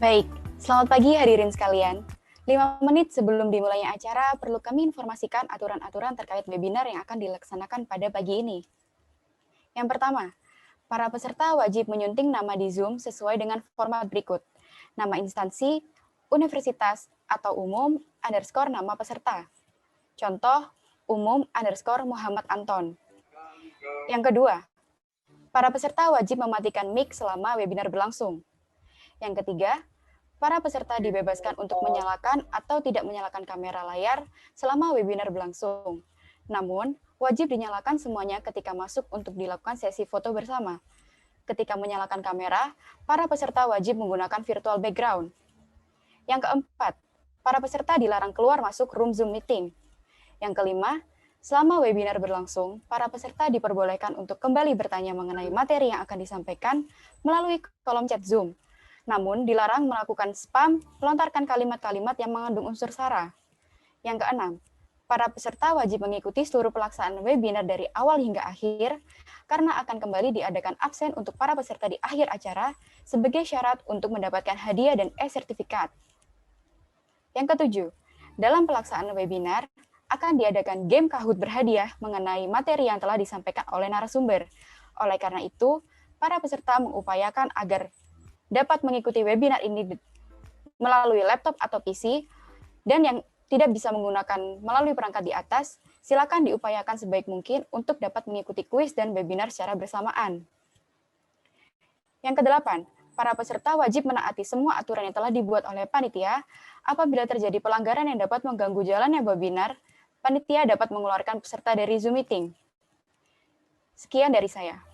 Baik, selamat pagi hadirin sekalian. 5 menit sebelum dimulainya acara, perlu kami informasikan aturan-aturan terkait webinar yang akan dilaksanakan pada pagi ini. Yang pertama, para peserta wajib menyunting nama di Zoom sesuai dengan format berikut. Nama instansi, universitas, atau umum, underscore nama peserta. Contoh, umum underscore Muhammad Anton. Yang kedua, para peserta wajib mematikan mic selama webinar berlangsung. Yang ketiga, para peserta dibebaskan untuk menyalakan atau tidak menyalakan kamera layar selama webinar berlangsung. Namun, wajib dinyalakan semuanya ketika masuk untuk dilakukan sesi foto bersama. Ketika menyalakan kamera, para peserta wajib menggunakan virtual background. Yang keempat, para peserta dilarang keluar masuk room Zoom meeting. Yang kelima, selama webinar berlangsung, para peserta diperbolehkan untuk kembali bertanya mengenai materi yang akan disampaikan melalui kolom chat Zoom. Namun, dilarang melakukan spam, melontarkan kalimat-kalimat yang mengandung unsur sara. Yang keenam, para peserta wajib mengikuti seluruh pelaksanaan webinar dari awal hingga akhir, karena akan kembali diadakan absen untuk para peserta di akhir acara sebagai syarat untuk mendapatkan hadiah dan e-sertifikat. Yang ketujuh, dalam pelaksanaan webinar, akan diadakan game Kahoot berhadiah mengenai materi yang telah disampaikan oleh narasumber. Oleh karena itu, para peserta mengupayakan agar dapat mengikuti webinar ini melalui laptop atau PC, dan yang tidak bisa menggunakan melalui perangkat di atas, silakan diupayakan sebaik mungkin untuk dapat mengikuti kuis dan webinar secara bersamaan. Yang kedelapan, para peserta wajib menaati semua aturan yang telah dibuat oleh panitia. Apabila terjadi pelanggaran yang dapat mengganggu jalannya webinar, panitia dapat mengeluarkan peserta dari Zoom meeting. Sekian dari saya.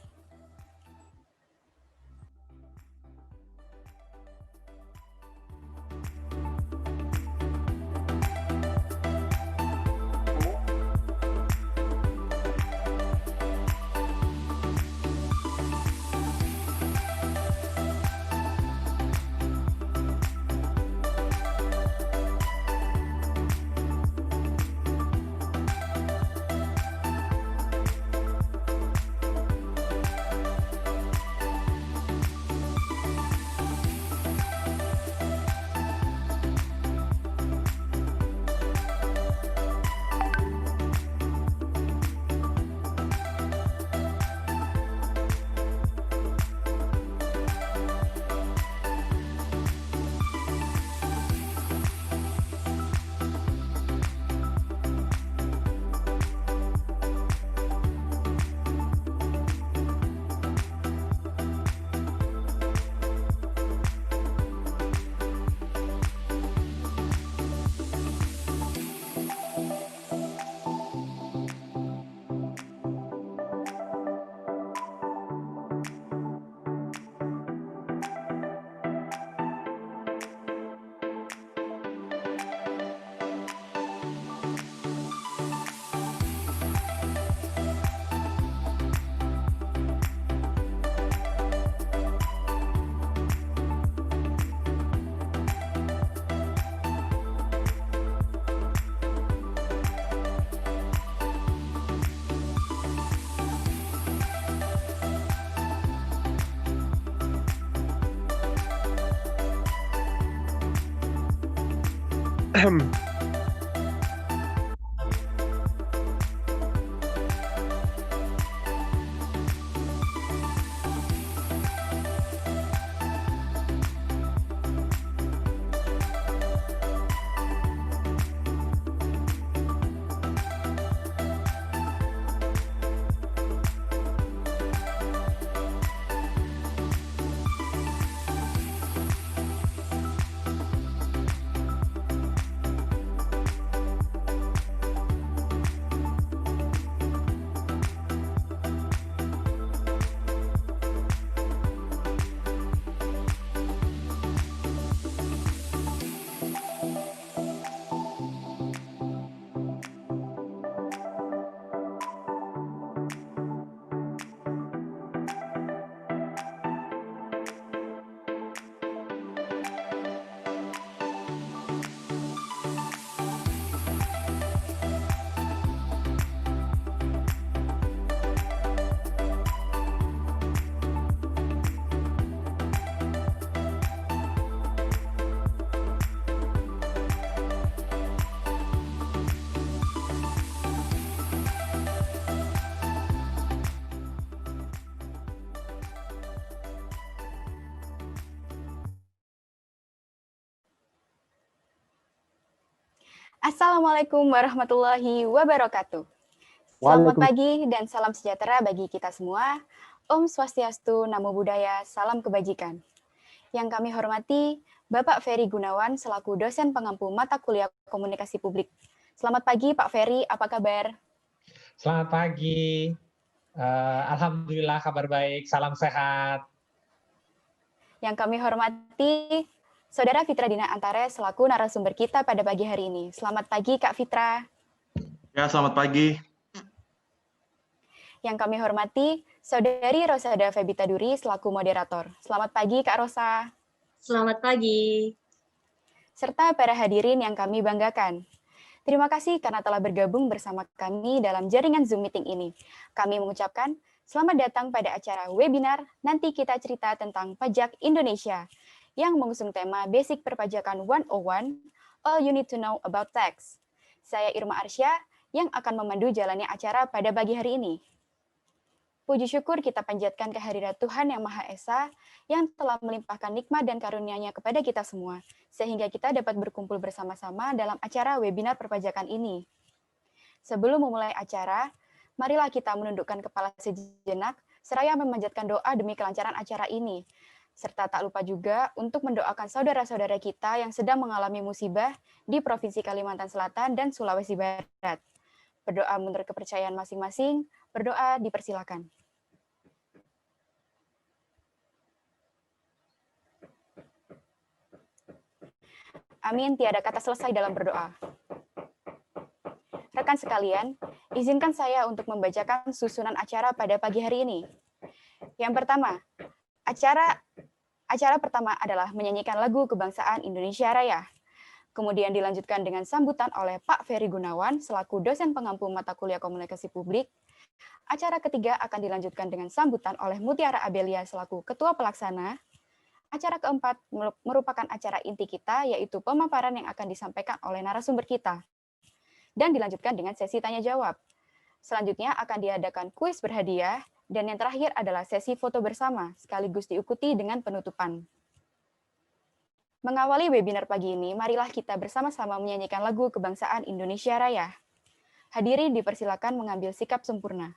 Assalamualaikum warahmatullahi wabarakatuh. Selamat Waalaikumsalam. pagi dan salam sejahtera bagi kita semua. Om Swastiastu, Namo Buddhaya, salam kebajikan. Yang kami hormati, Bapak Ferry Gunawan selaku dosen pengampu mata kuliah komunikasi publik. Selamat pagi Pak Ferry, apa kabar? Selamat pagi. Alhamdulillah kabar baik, salam sehat. Yang kami hormati, Saudara Fitra Dina Antare selaku narasumber kita pada pagi hari ini. Selamat pagi Kak Fitra. Ya, selamat pagi. Yang kami hormati, Saudari Rosada Febita Duri selaku moderator. Selamat pagi Kak Rosa. Selamat pagi. Serta para hadirin yang kami banggakan. Terima kasih karena telah bergabung bersama kami dalam jaringan Zoom meeting ini. Kami mengucapkan selamat datang pada acara webinar Nanti Kita Cerita Tentang Pajak Indonesia yang mengusung tema Basic Perpajakan 101, All You Need to Know About Tax. Saya Irma Arsya yang akan memandu jalannya acara pada pagi hari ini. Puji syukur kita panjatkan kehadirat Tuhan Yang Maha Esa yang telah melimpahkan nikmat dan karunia-Nya kepada kita semua, sehingga kita dapat berkumpul bersama-sama dalam acara webinar perpajakan ini. Sebelum memulai acara, marilah kita menundukkan kepala sejenak, seraya memanjatkan doa demi kelancaran acara ini, serta tak lupa juga untuk mendoakan saudara-saudara kita yang sedang mengalami musibah di Provinsi Kalimantan Selatan dan Sulawesi Barat. Berdoa menurut kepercayaan masing-masing, berdoa dipersilakan. Amin, tiada kata selesai dalam berdoa. Rekan sekalian, izinkan saya untuk membacakan susunan acara pada pagi hari ini. Yang pertama, acara pertama adalah menyanyikan lagu kebangsaan Indonesia Raya. Kemudian dilanjutkan dengan sambutan oleh Pak Ferry Gunawan selaku dosen pengampu mata kuliah komunikasi publik. Acara ketiga akan dilanjutkan dengan sambutan oleh Mutiara Abelia selaku ketua pelaksana. Acara keempat merupakan acara inti kita, yaitu pemaparan yang akan disampaikan oleh narasumber kita. Dan dilanjutkan dengan sesi tanya-jawab. Selanjutnya akan diadakan kuis berhadiah, dan yang terakhir adalah sesi foto bersama, sekaligus diikuti dengan penutupan. Mengawali webinar pagi ini, marilah kita bersama-sama menyanyikan lagu kebangsaan Indonesia Raya. Hadirin dipersilakan mengambil sikap sempurna.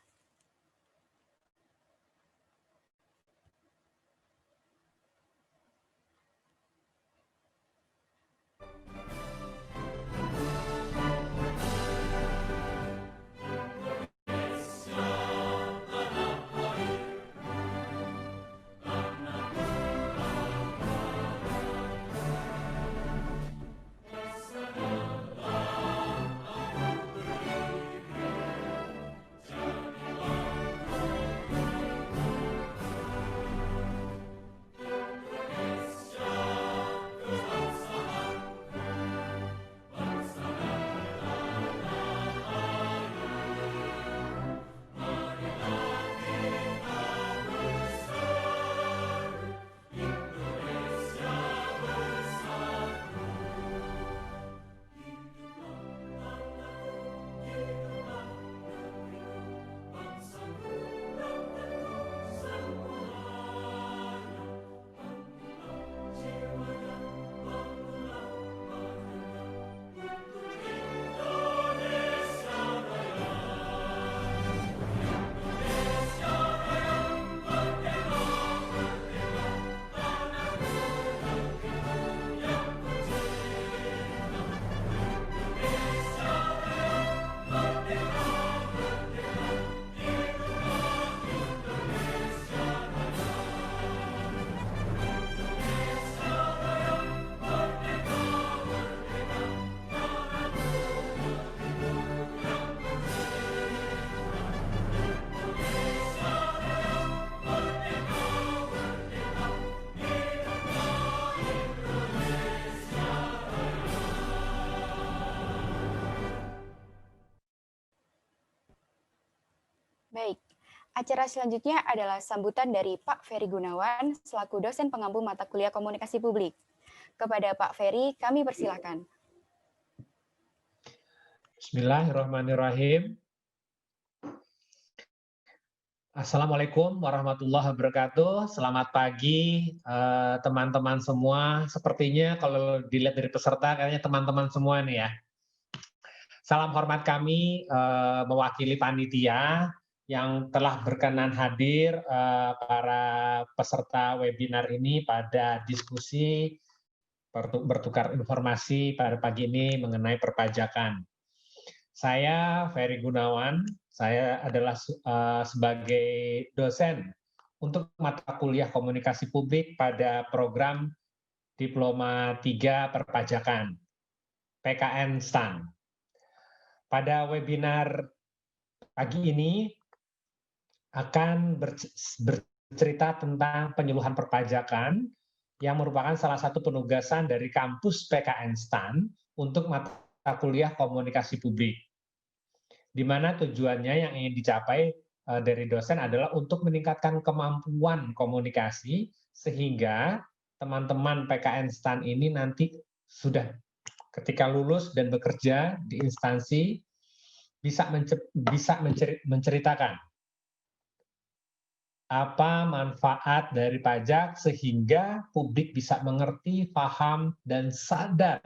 Baik, acara selanjutnya adalah sambutan dari Pak Ferry Gunawan selaku dosen pengampu mata kuliah komunikasi publik. Kepada Pak Ferry, kami persilakan. Bismillahirrahmanirrahim. Assalamualaikum warahmatullahi wabarakatuh. Selamat pagi teman-teman semua. Sepertinya kalau dilihat dari peserta kayaknya teman-teman semua nih ya. Salam hormat kami mewakili panitia yang telah berkenan hadir para peserta webinar ini pada diskusi bertukar informasi pada pagi ini mengenai perpajakan. Saya Ferry Gunawan, saya adalah sebagai dosen untuk mata kuliah komunikasi publik pada program Diploma 3 Perpajakan, PKN STAN. Pada webinar pagi ini akan bercerita tentang penyuluhan perpajakan yang merupakan salah satu penugasan dari kampus PKN STAN untuk mata kuliah komunikasi publik. Di mana tujuannya yang ingin dicapai dari dosen adalah untuk meningkatkan kemampuan komunikasi sehingga teman-teman PKN STAN ini nanti sudah ketika lulus dan bekerja di instansi bisa menceritakan apa manfaat dari pajak sehingga publik bisa mengerti, paham, dan sadar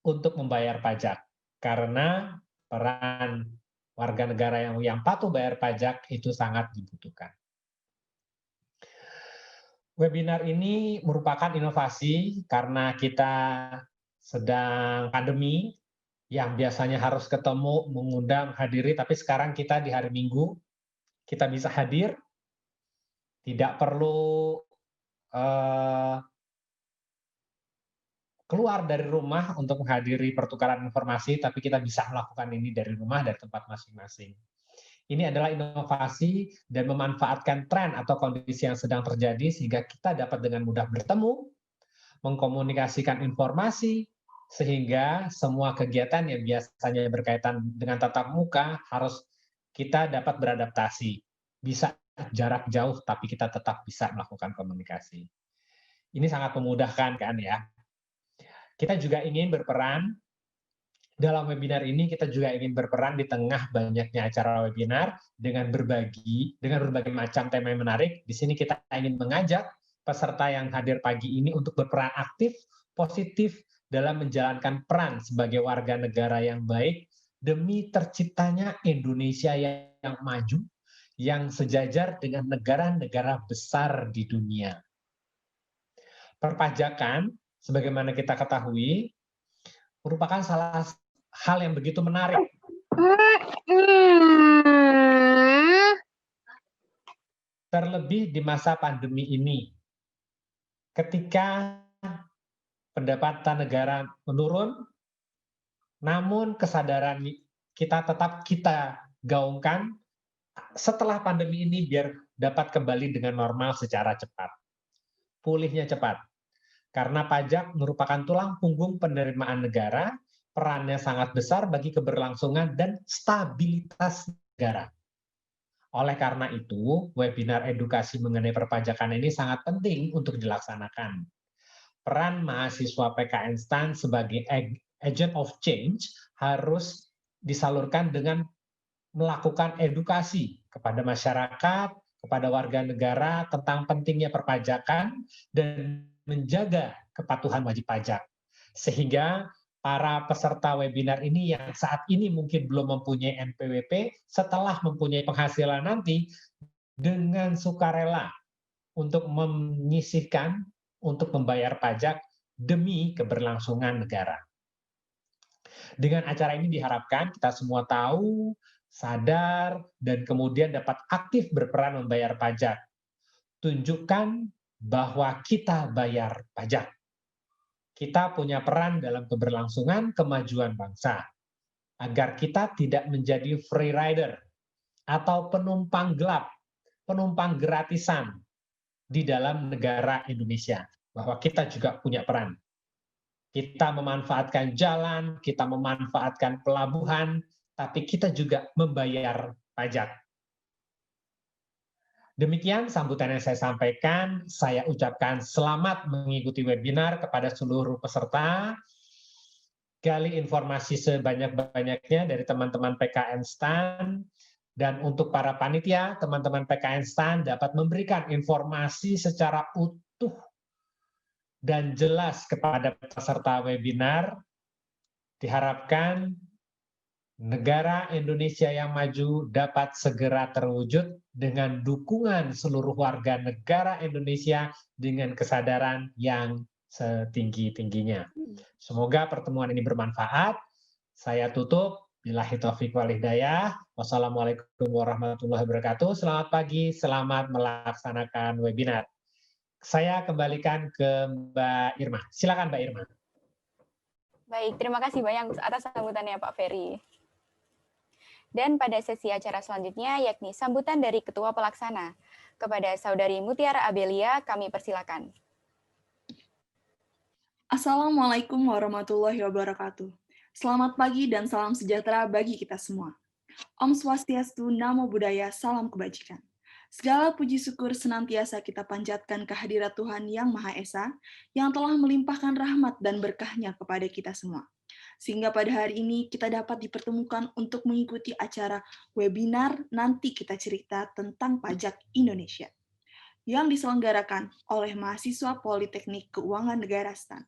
untuk membayar pajak. Karena peran warga negara yang patuh bayar pajak itu sangat dibutuhkan. Webinar ini merupakan inovasi karena kita sedang pandemi yang biasanya harus ketemu, mengundang, hadiri, tapi sekarang kita di hari Minggu, kita bisa hadir, tidak perlu keluar dari rumah untuk menghadiri pertukaran informasi, tapi kita bisa melakukan ini dari rumah, dari tempat masing-masing. Ini adalah inovasi dan memanfaatkan tren atau kondisi yang sedang terjadi sehingga kita dapat dengan mudah bertemu, mengkomunikasikan informasi, sehingga semua kegiatan yang biasanya berkaitan dengan tatap muka harus kita dapat beradaptasi. Bisa jarak jauh, tapi kita tetap bisa melakukan komunikasi. Ini sangat memudahkan kan ya. Kita juga ingin berperan dalam webinar ini, kita juga ingin berperan di tengah banyaknya acara webinar dengan berbagai macam tema yang menarik. Di sini kita ingin mengajak peserta yang hadir pagi ini untuk berperan aktif, positif dalam menjalankan peran sebagai warga negara yang baik demi terciptanya Indonesia yang maju, yang sejajar dengan negara-negara besar di dunia. Perpajakan, sebagaimana kita ketahui, merupakan salah hal yang begitu menarik. Terlebih di masa pandemi ini, ketika pendapatan negara menurun, namun kesadaran kita tetap kita gaungkan setelah pandemi ini biar dapat kembali dengan normal secara cepat. Pulihnya cepat. Karena pajak merupakan tulang punggung penerimaan negara, perannya sangat besar bagi keberlangsungan dan stabilitas negara. Oleh karena itu, webinar edukasi mengenai perpajakan ini sangat penting untuk dilaksanakan. Peran mahasiswa PKN STAN sebagai agent of change harus disalurkan dengan melakukan edukasi kepada masyarakat, kepada warga negara tentang pentingnya perpajakan dan menjaga kepatuhan wajib pajak. Sehingga para peserta webinar ini yang saat ini mungkin belum mempunyai NPWP, setelah mempunyai penghasilan nanti, dengan sukarela untuk menyisihkan, untuk membayar pajak demi keberlangsungan negara. Dengan acara ini diharapkan kita semua tahu, sadar, dan kemudian dapat aktif berperan membayar pajak. Tunjukkan bahwa kita bayar pajak. Kita punya peran dalam keberlangsungan kemajuan bangsa. Agar kita tidak menjadi free rider atau penumpang gelap, penumpang gratisan di dalam negara Indonesia. Bahwa kita juga punya peran. Kita memanfaatkan jalan, kita memanfaatkan pelabuhan, tapi kita juga membayar pajak. Demikian sambutan yang saya sampaikan. Saya ucapkan selamat mengikuti webinar kepada seluruh peserta. Gali informasi sebanyak-banyaknya dari teman-teman PKN STAN. Dan untuk para panitia, teman-teman PKN STAN dapat memberikan informasi secara utuh dan jelas kepada peserta webinar Diharapkan negara Indonesia yang maju dapat segera terwujud dengan dukungan seluruh warga negara Indonesia dengan kesadaran yang setinggi-tingginya. Semoga pertemuan ini bermanfaat. Saya tutup. Billahi taufiq wal hidayah. Wassalamualaikum warahmatullahi wabarakatuh. Selamat pagi, selamat melaksanakan webinar. Saya kembalikan ke Mbak Irma. Silakan Mbak Irma. Baik, terima kasih banyak atas sambutannya Pak Ferry. Dan pada sesi acara selanjutnya yakni sambutan dari Ketua Pelaksana. Kepada Saudari Mutiara Abelia, kami persilakan. Assalamualaikum warahmatullahi wabarakatuh. Selamat pagi dan salam sejahtera bagi kita semua. Om Swastiastu, Namo Buddhaya, salam kebajikan. Segala puji syukur senantiasa kita panjatkan kehadirat Tuhan Yang Maha Esa, yang telah melimpahkan rahmat dan berkah-Nya kepada kita semua. Sehingga pada hari ini kita dapat dipertemukan untuk mengikuti acara webinar Nanti Kita Cerita tentang Pajak Indonesia, yang diselenggarakan oleh mahasiswa Politeknik Keuangan Negara STAN.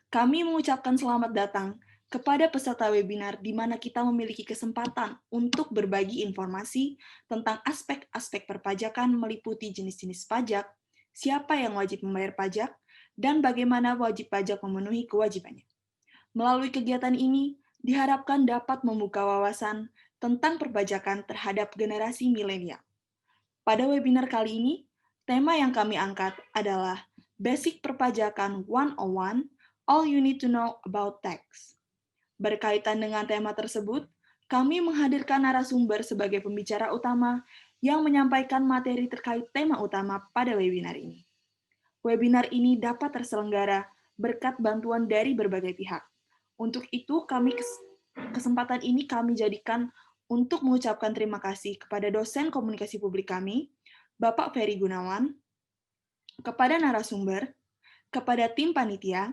Kami mengucapkan selamat datang kepada peserta webinar di mana kita memiliki kesempatan untuk berbagi informasi tentang aspek-aspek perpajakan meliputi jenis-jenis pajak, siapa yang wajib membayar pajak, dan bagaimana wajib pajak memenuhi kewajibannya. Melalui kegiatan ini, diharapkan dapat membuka wawasan tentang perpajakan terhadap generasi milenial. Pada webinar kali ini, tema yang kami angkat adalah Basic Perpajakan 101, All You Need to Know About Tax. Berkaitan dengan tema tersebut, kami menghadirkan narasumber sebagai pembicara utama yang menyampaikan materi terkait tema utama pada webinar ini. Webinar ini dapat terselenggara berkat bantuan dari berbagai pihak. Untuk itu, kesempatan ini kami jadikan untuk mengucapkan terima kasih kepada dosen komunikasi publik kami, Bapak Ferry Gunawan, kepada narasumber, kepada tim panitia,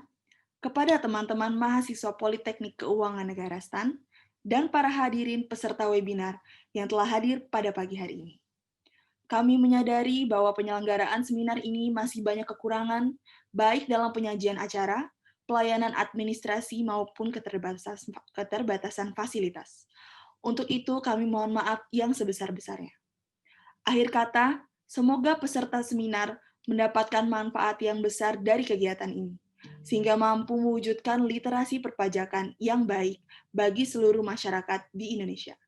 kepada teman-teman mahasiswa Politeknik Keuangan Negara STAN, dan para hadirin peserta webinar yang telah hadir pada pagi hari ini. Kami menyadari bahwa penyelenggaraan seminar ini masih banyak kekurangan, baik dalam penyajian acara, pelayanan administrasi, maupun keterbatasan fasilitas. Untuk itu, kami mohon maaf yang sebesar-besarnya. Akhir kata, semoga peserta seminar mendapatkan manfaat yang besar dari kegiatan ini, sehingga mampu mewujudkan literasi perpajakan yang baik bagi seluruh masyarakat di Indonesia.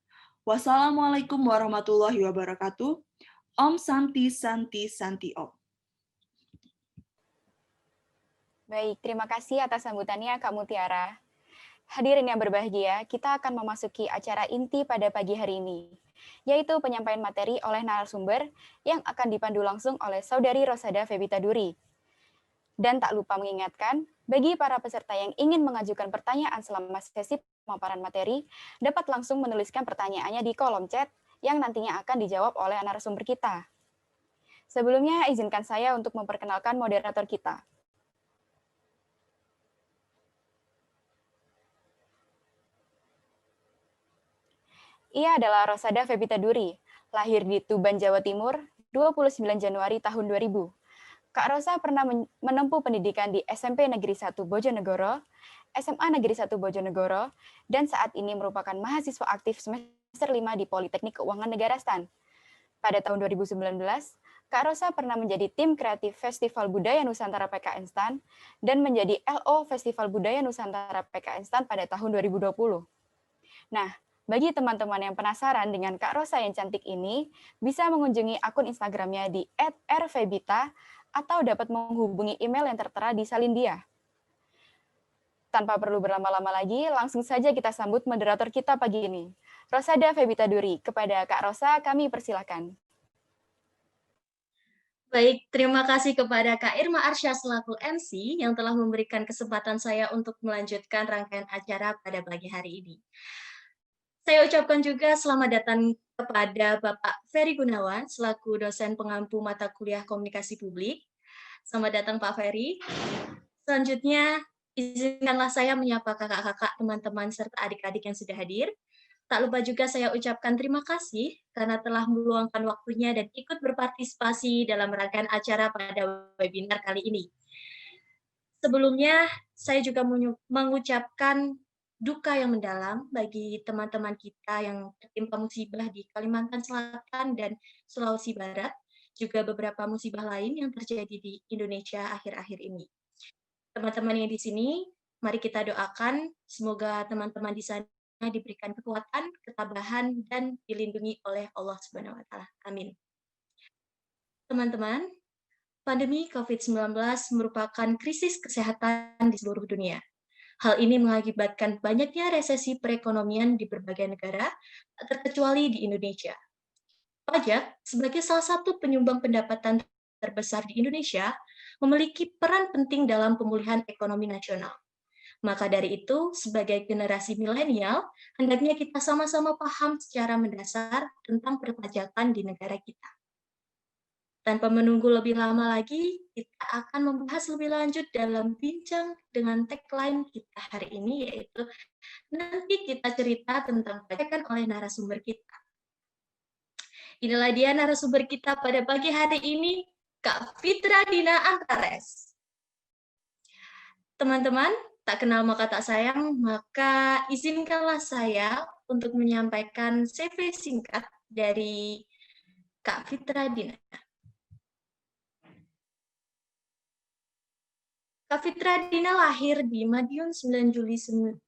Wassalamualaikum warahmatullahi wabarakatuh. Om Santi Santi Santi Om. Baik, terima kasih atas sambutannya Kak Mutiara. Hadirin yang berbahagia, kita akan memasuki acara inti pada pagi hari ini, yaitu penyampaian materi oleh narasumber yang akan dipandu langsung oleh Saudari Rosada Febita Duri. Dan tak lupa mengingatkan, bagi para peserta yang ingin mengajukan pertanyaan selama sesi pemaparan materi, dapat langsung menuliskan pertanyaannya di kolom chat yang nantinya akan dijawab oleh narasumber kita. Sebelumnya, izinkan saya untuk memperkenalkan moderator kita. Ia adalah Rosada Febita Duri, lahir di Tuban, Jawa Timur, 29 Januari tahun 2000. Kak Rosa pernah menempuh pendidikan di SMP Negeri 1 Bojonegoro, SMA Negeri 1 Bojonegoro, dan saat ini merupakan mahasiswa aktif semester 5 di Politeknik Keuangan Negara STAN. Pada tahun 2019, Kak Rosa pernah menjadi tim kreatif Festival Budaya Nusantara PKN STAN dan menjadi LO Festival Budaya Nusantara PKN STAN pada tahun 2020. Nah, bagi teman-teman yang penasaran dengan Kak Rosa yang cantik ini, bisa mengunjungi akun Instagramnya di @rfebita atau dapat menghubungi email yang tertera di salin dia. Tanpa perlu berlama-lama lagi, langsung saja kita sambut moderator kita pagi ini. Rosada Febita Duri, kepada Kak Rosa kami persilakan. Baik, terima kasih kepada Kak Irma Arsya selaku MC yang telah memberikan kesempatan saya untuk melanjutkan rangkaian acara pada pagi hari ini. Saya ucapkan juga selamat datang kepada Bapak Ferry Gunawan selaku dosen pengampu mata kuliah komunikasi publik. Selamat datang Pak Ferry. Selanjutnya, izinkanlah saya menyapa kakak-kakak, teman-teman, serta adik-adik yang sudah hadir. Tak lupa juga saya ucapkan terima kasih karena telah meluangkan waktunya dan ikut berpartisipasi dalam rangkaian acara pada webinar kali ini. Sebelumnya, saya juga mengucapkan duka yang mendalam bagi teman-teman kita yang tertimpa musibah di Kalimantan Selatan dan Sulawesi Barat, juga beberapa musibah lain yang terjadi di Indonesia akhir-akhir ini. Teman-teman yang di sini, mari kita doakan semoga teman-teman di sana diberikan kekuatan, ketabahan, dan dilindungi oleh Allah Subhanahu wa Ta'ala. Amin. Teman-teman, pandemi COVID-19 merupakan krisis kesehatan di seluruh dunia. Hal ini mengakibatkan banyaknya resesi perekonomian di berbagai negara, tak terkecuali di Indonesia. Pajak, sebagai salah satu penyumbang pendapatan terbesar di Indonesia, memiliki peran penting dalam pemulihan ekonomi nasional. Maka dari itu, sebagai generasi milenial, hendaknya kita sama-sama paham secara mendasar tentang perpajakan di negara kita. Tanpa menunggu lebih lama lagi, kita akan membahas lebih lanjut dalam bincang dengan tagline kita hari ini, yaitu nanti kita cerita tentang pajakan oleh narasumber kita. Inilah dia narasumber kita pada pagi hari ini, Kak Fitra Dina Antares. Teman-teman, tak kenal maka tak sayang, maka izinkanlah saya untuk menyampaikan CV singkat dari Kak Fitra Dina. Kak Fitra Dina lahir di Madiun 9 Juli 1999,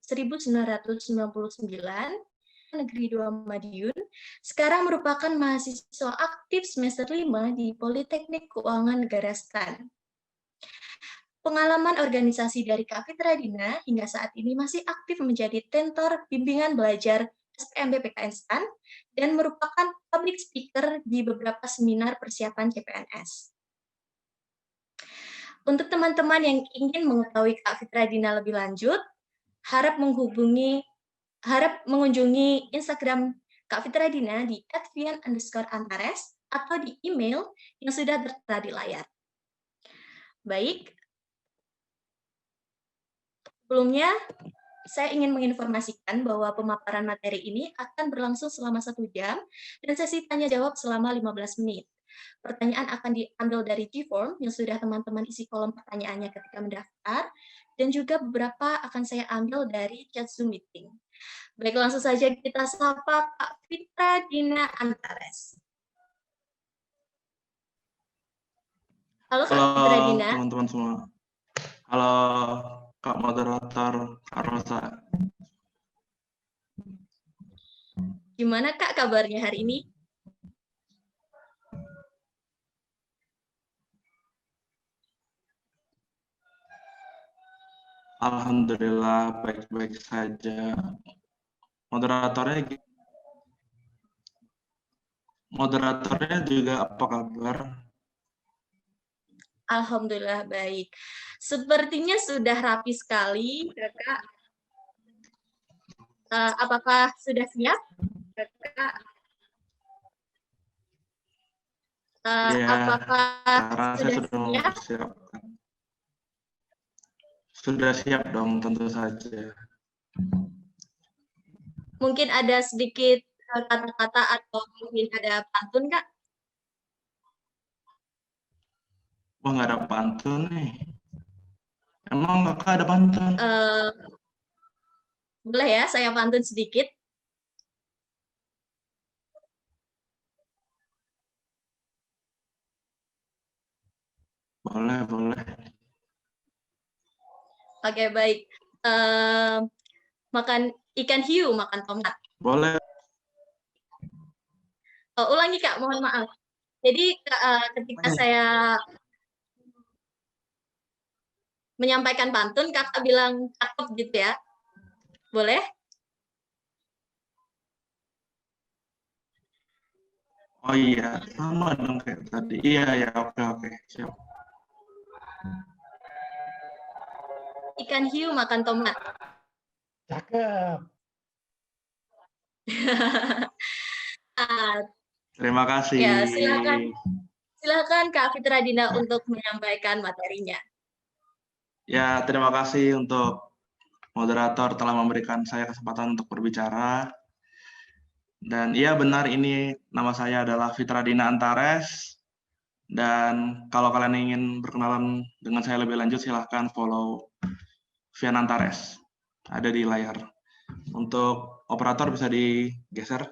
Negeri 2 Madiun. Sekarang merupakan mahasiswa aktif semester 5 di Politeknik Keuangan Negara STAN. Pengalaman organisasi dari Kak Fitra Dina hingga saat ini masih aktif menjadi tentor bimbingan belajar SPMB PKN STAN dan merupakan public speaker di beberapa seminar persiapan CPNS. Untuk teman-teman yang ingin mengetahui Kak Fitra Dina lebih lanjut, harap mengunjungi Instagram Kak Fitra Dina di @fian_antares atau di email yang sudah tertera di layar. Baik, sebelumnya saya ingin menginformasikan bahwa pemaparan materi ini akan berlangsung selama 1 jam dan sesi tanya-jawab selama 15 menit. Pertanyaan akan diambil dari G-Form yang sudah teman-teman isi kolom pertanyaannya ketika mendaftar, dan juga beberapa akan saya ambil dari chat Zoom meeting. Baik, langsung saja kita sapa Kak Fitra Dina Antares. Halo Kak Fitra Dina. Halo teman-teman semua. Halo Kak Moderator Rosa. Gimana Kak kabarnya hari ini? Alhamdulillah baik-baik saja. Moderatornya juga apa kabar? Alhamdulillah baik. Sepertinya sudah rapi sekali, Kakak. Apakah sudah siap, Kakak? Ya, Apakah saya sudah siap? Sudah siap dong, tentu saja. Mungkin ada sedikit kata-kata atau mungkin ada pantun, Kak? Wah, nggak ada pantun nih. Emang Kakak ada pantun? Boleh ya, saya pantun sedikit. Boleh, boleh. Oke, baik. Makan ikan hiu, makan tomat. Boleh. Ulangi, Kak, mohon maaf. Jadi ketika saya menyampaikan pantun, Kakak bilang cakep gitu ya. Boleh? Oh iya, sama dong kayak tadi. Iya, oke, siap. Ikan hiu makan tomat. Cakep. Terima kasih. Ya, silakan Kak Fitra Dina untuk menyampaikan materinya. Ya, terima kasih untuk moderator telah memberikan saya kesempatan untuk berbicara. Dan iya benar, ini nama saya adalah Fitra Dina Antares. Dan kalau kalian ingin berkenalan dengan saya lebih lanjut, silahkan follow Vian Antares. Ada di layar. Untuk operator bisa digeser.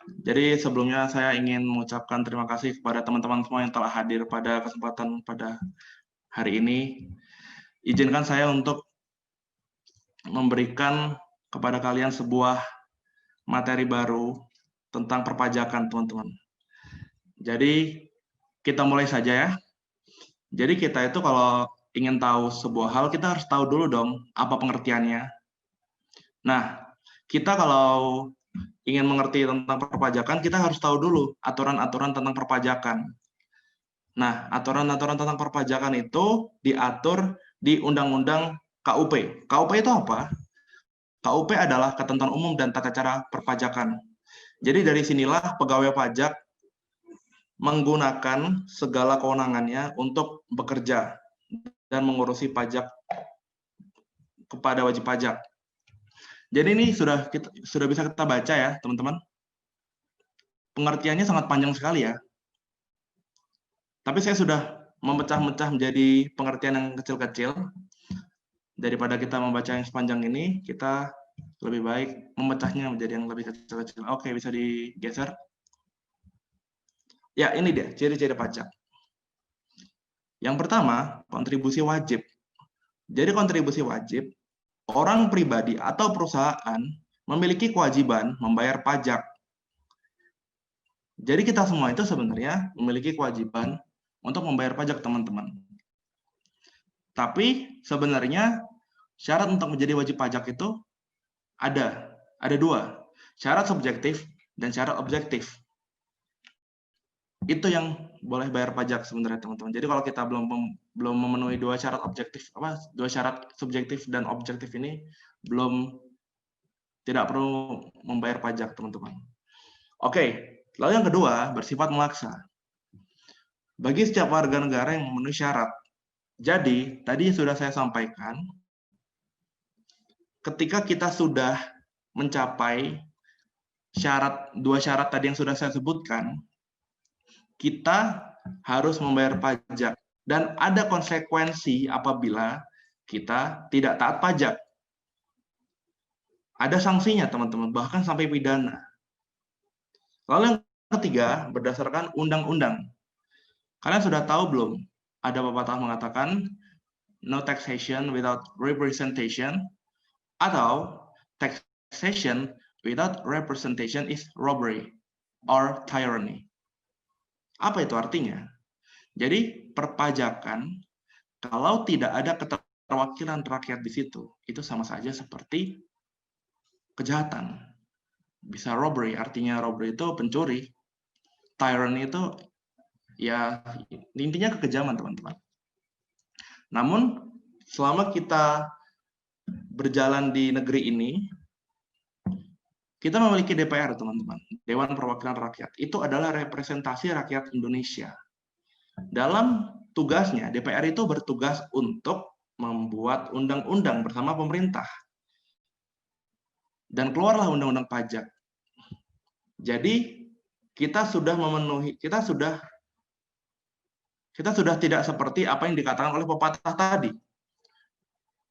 Jadi sebelumnya saya ingin mengucapkan terima kasih kepada teman-teman semua yang telah hadir pada kesempatan pada hari ini. Izinkan saya untuk memberikan kepada kalian sebuah materi baru tentang perpajakan, teman-teman. Jadi kita mulai saja ya. Jadi kita itu kalau ingin tahu sebuah hal, kita harus tahu dulu dong apa pengertiannya. Nah, kita kalau ingin mengerti tentang perpajakan, kita harus tahu dulu aturan-aturan tentang perpajakan. Nah, aturan-aturan tentang perpajakan itu diatur di Undang-Undang KUP. KUP itu apa? KUP adalah Ketentuan Umum dan Tata Cara Perpajakan. Jadi dari sinilah pegawai pajak menggunakan segala kewenangannya untuk bekerja dan mengurusi pajak kepada wajib pajak. Jadi ini sudah bisa kita baca ya, teman-teman. Pengertiannya sangat panjang sekali ya. Tapi saya sudah memecah-mecah menjadi pengertian yang kecil-kecil. Daripada kita membaca yang sepanjang ini, kita lebih baik memecahnya menjadi yang lebih kecil-kecil. Oke, bisa digeser. Ya, ini dia, ciri-ciri pajak. Yang pertama, kontribusi wajib. Jadi kontribusi wajib, orang pribadi atau perusahaan memiliki kewajiban membayar pajak. Jadi kita semua itu sebenarnya memiliki kewajiban untuk membayar pajak, teman-teman. Tapi sebenarnya syarat untuk menjadi wajib pajak itu ada dua, syarat subjektif dan syarat objektif. Itu yang boleh bayar pajak sebenarnya, teman-teman. Jadi kalau kita belum memenuhi dua syarat subjektif dan objektif ini, tidak perlu membayar pajak, teman-teman. Oke, lalu yang kedua bersifat memaksa. Bagi setiap warga negara yang memenuhi syarat. Jadi tadi sudah saya sampaikan, ketika kita sudah mencapai dua syarat tadi yang sudah saya sebutkan, kita harus membayar pajak dan ada konsekuensi apabila kita tidak taat pajak. Ada sanksinya, teman-teman, bahkan sampai pidana. Lalu yang ketiga, berdasarkan undang-undang. Kalian sudah tahu belum? Ada pepatah mengatakan no taxation without representation, atau taxation without representation is robbery or tyranny. Apa itu artinya? Jadi perpajakan kalau tidak ada keterwakilan rakyat di situ, itu sama saja seperti kejahatan. Bisa robbery, artinya robbery itu pencuri. Tyranny itu ya intinya kekejaman, teman-teman. Namun selama kita berjalan di negeri ini, kita memiliki DPR, teman-teman, Dewan Perwakilan Rakyat. Itu adalah representasi rakyat Indonesia. Dalam tugasnya, DPR itu bertugas untuk membuat undang-undang bersama pemerintah. Dan keluarlah undang-undang pajak. Jadi kita sudah tidak seperti apa yang dikatakan oleh pepatah tadi,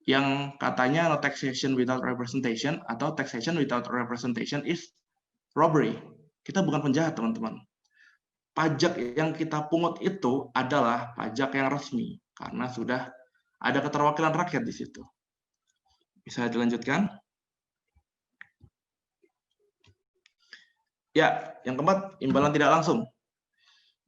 yang katanya no taxation without representation atau taxation without representation is robbery. Kita bukan penjahat, teman-teman. Pajak yang kita pungut itu adalah pajak yang resmi karena sudah ada keterwakilan rakyat di situ. Bisa dilanjutkan? Ya, yang keempat, imbalan tidak langsung.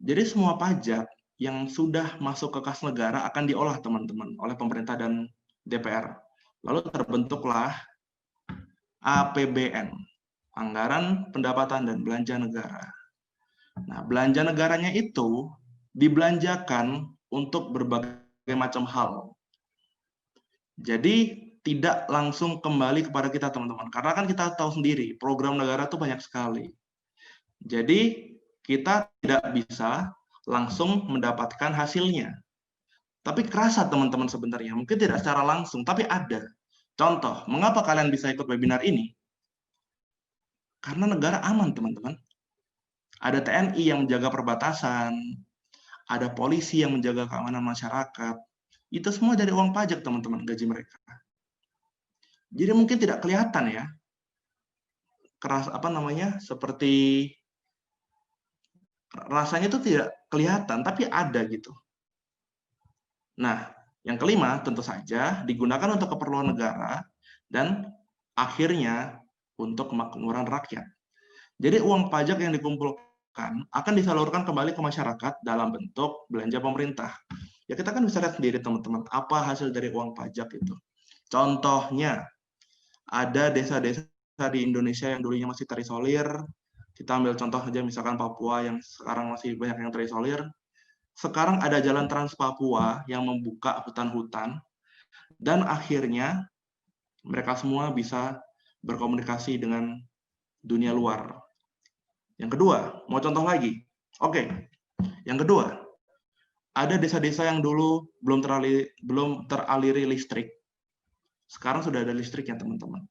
Jadi semua pajak yang sudah masuk ke kas negara akan diolah, teman-teman, oleh pemerintah dan DPR. Lalu terbentuklah APBN, Anggaran Pendapatan dan Belanja Negara. Nah, belanja negaranya itu dibelanjakan untuk berbagai macam hal. Jadi tidak langsung kembali kepada kita, teman-teman. Karena kan kita tahu sendiri, program negara itu banyak sekali. Jadi kita tidak bisa langsung mendapatkan hasilnya. Tapi kerasa, teman-teman, sebenarnya. Mungkin tidak secara langsung, tapi ada. Contoh, mengapa kalian bisa ikut webinar ini? Karena negara aman, teman-teman. Ada TNI yang menjaga perbatasan, ada polisi yang menjaga keamanan masyarakat, Itu semua dari uang pajak, teman-teman, gaji mereka. Jadi mungkin tidak kelihatan ya, keras seperti rasanya itu tidak kelihatan, tapi ada gitu. Nah, yang kelima tentu saja digunakan untuk keperluan negara dan akhirnya untuk kemakmuran rakyat. Jadi uang pajak yang dikumpulkan akan disalurkan kembali ke masyarakat dalam bentuk belanja pemerintah. Ya kita kan bisa lihat sendiri teman-teman, apa hasil dari uang pajak itu. Contohnya, ada desa-desa di Indonesia yang dulunya masih terisolir. Kita ambil contoh aja misalkan Papua yang sekarang masih banyak yang terisolir. Sekarang ada jalan Trans Papua yang membuka hutan-hutan, dan akhirnya mereka semua bisa berkomunikasi dengan dunia luar. Yang kedua, mau contoh lagi? Oke, yang kedua, ada desa-desa yang dulu belum teraliri listrik, sekarang sudah ada listriknya, teman-teman.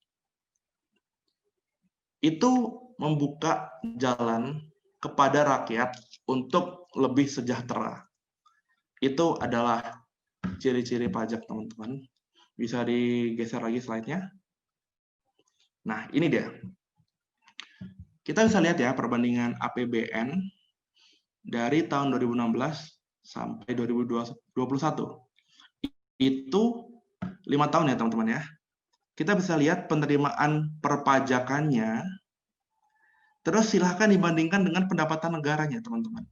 Itu membuka jalan kepada rakyat untuk lebih sejahtera. Itu adalah ciri-ciri pajak, teman-teman. Bisa digeser lagi slide-nya. Nah, ini dia. Kita bisa lihat ya perbandingan APBN dari tahun 2016 sampai 2021. Itu 5 tahun ya, teman-teman ya. Kita bisa lihat penerimaan perpajakannya. Terus silahkan dibandingkan dengan pendapatan negaranya, teman-teman.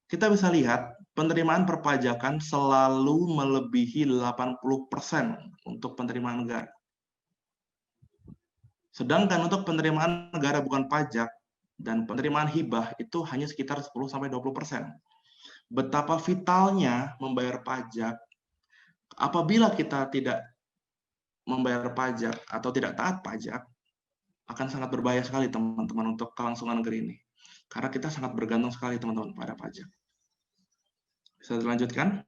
Kita bisa lihat penerimaan perpajakan selalu melebihi 80% untuk penerimaan negara. Sedangkan untuk penerimaan negara bukan pajak dan penerimaan hibah itu hanya sekitar 10-20%. Betapa vitalnya membayar pajak. Apabila kita tidak membayar pajak atau tidak taat pajak, akan sangat berbahaya sekali, teman-teman, untuk kelangsungan negeri ini. Karena kita sangat bergantung sekali, teman-teman, pada pajak. Bisa dilanjutkan?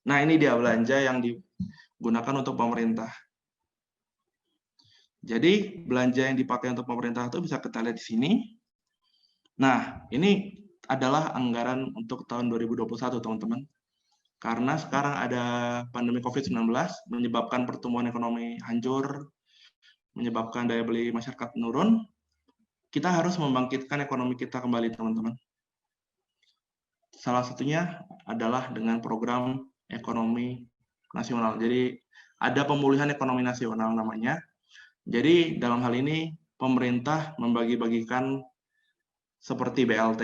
Nah, ini dia belanja yang digunakan untuk pemerintah. Jadi, belanja yang dipakai untuk pemerintah itu bisa kita lihat di sini. Nah, ini adalah anggaran untuk tahun 2021, teman-teman. Karena sekarang ada pandemi COVID-19, menyebabkan pertumbuhan ekonomi hancur, menyebabkan daya beli masyarakat menurun, kita harus membangkitkan ekonomi kita kembali, teman-teman. Salah satunya adalah dengan program ekonomi nasional. Jadi, ada pemulihan ekonomi nasional namanya. Jadi, dalam hal ini, pemerintah membagi-bagikan seperti BLT,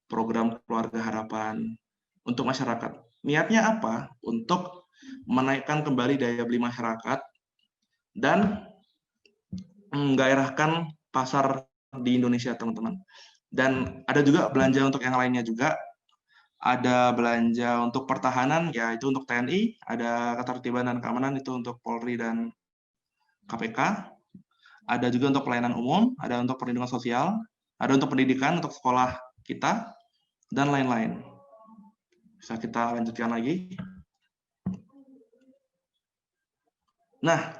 program keluarga harapan, untuk masyarakat. Niatnya apa? Untuk menaikkan kembali daya beli masyarakat dan menggairahkan pasar di Indonesia, teman-teman. Dan ada juga belanja untuk yang lainnya juga. Ada belanja untuk pertahanan, yaitu untuk TNI, ada ketertiban dan keamanan, itu untuk Polri dan KPK. Ada juga untuk pelayanan umum, ada untuk perlindungan sosial, ada untuk pendidikan, untuk sekolah kita, dan lain-lain. Bisa kita lanjutkan lagi. Nah,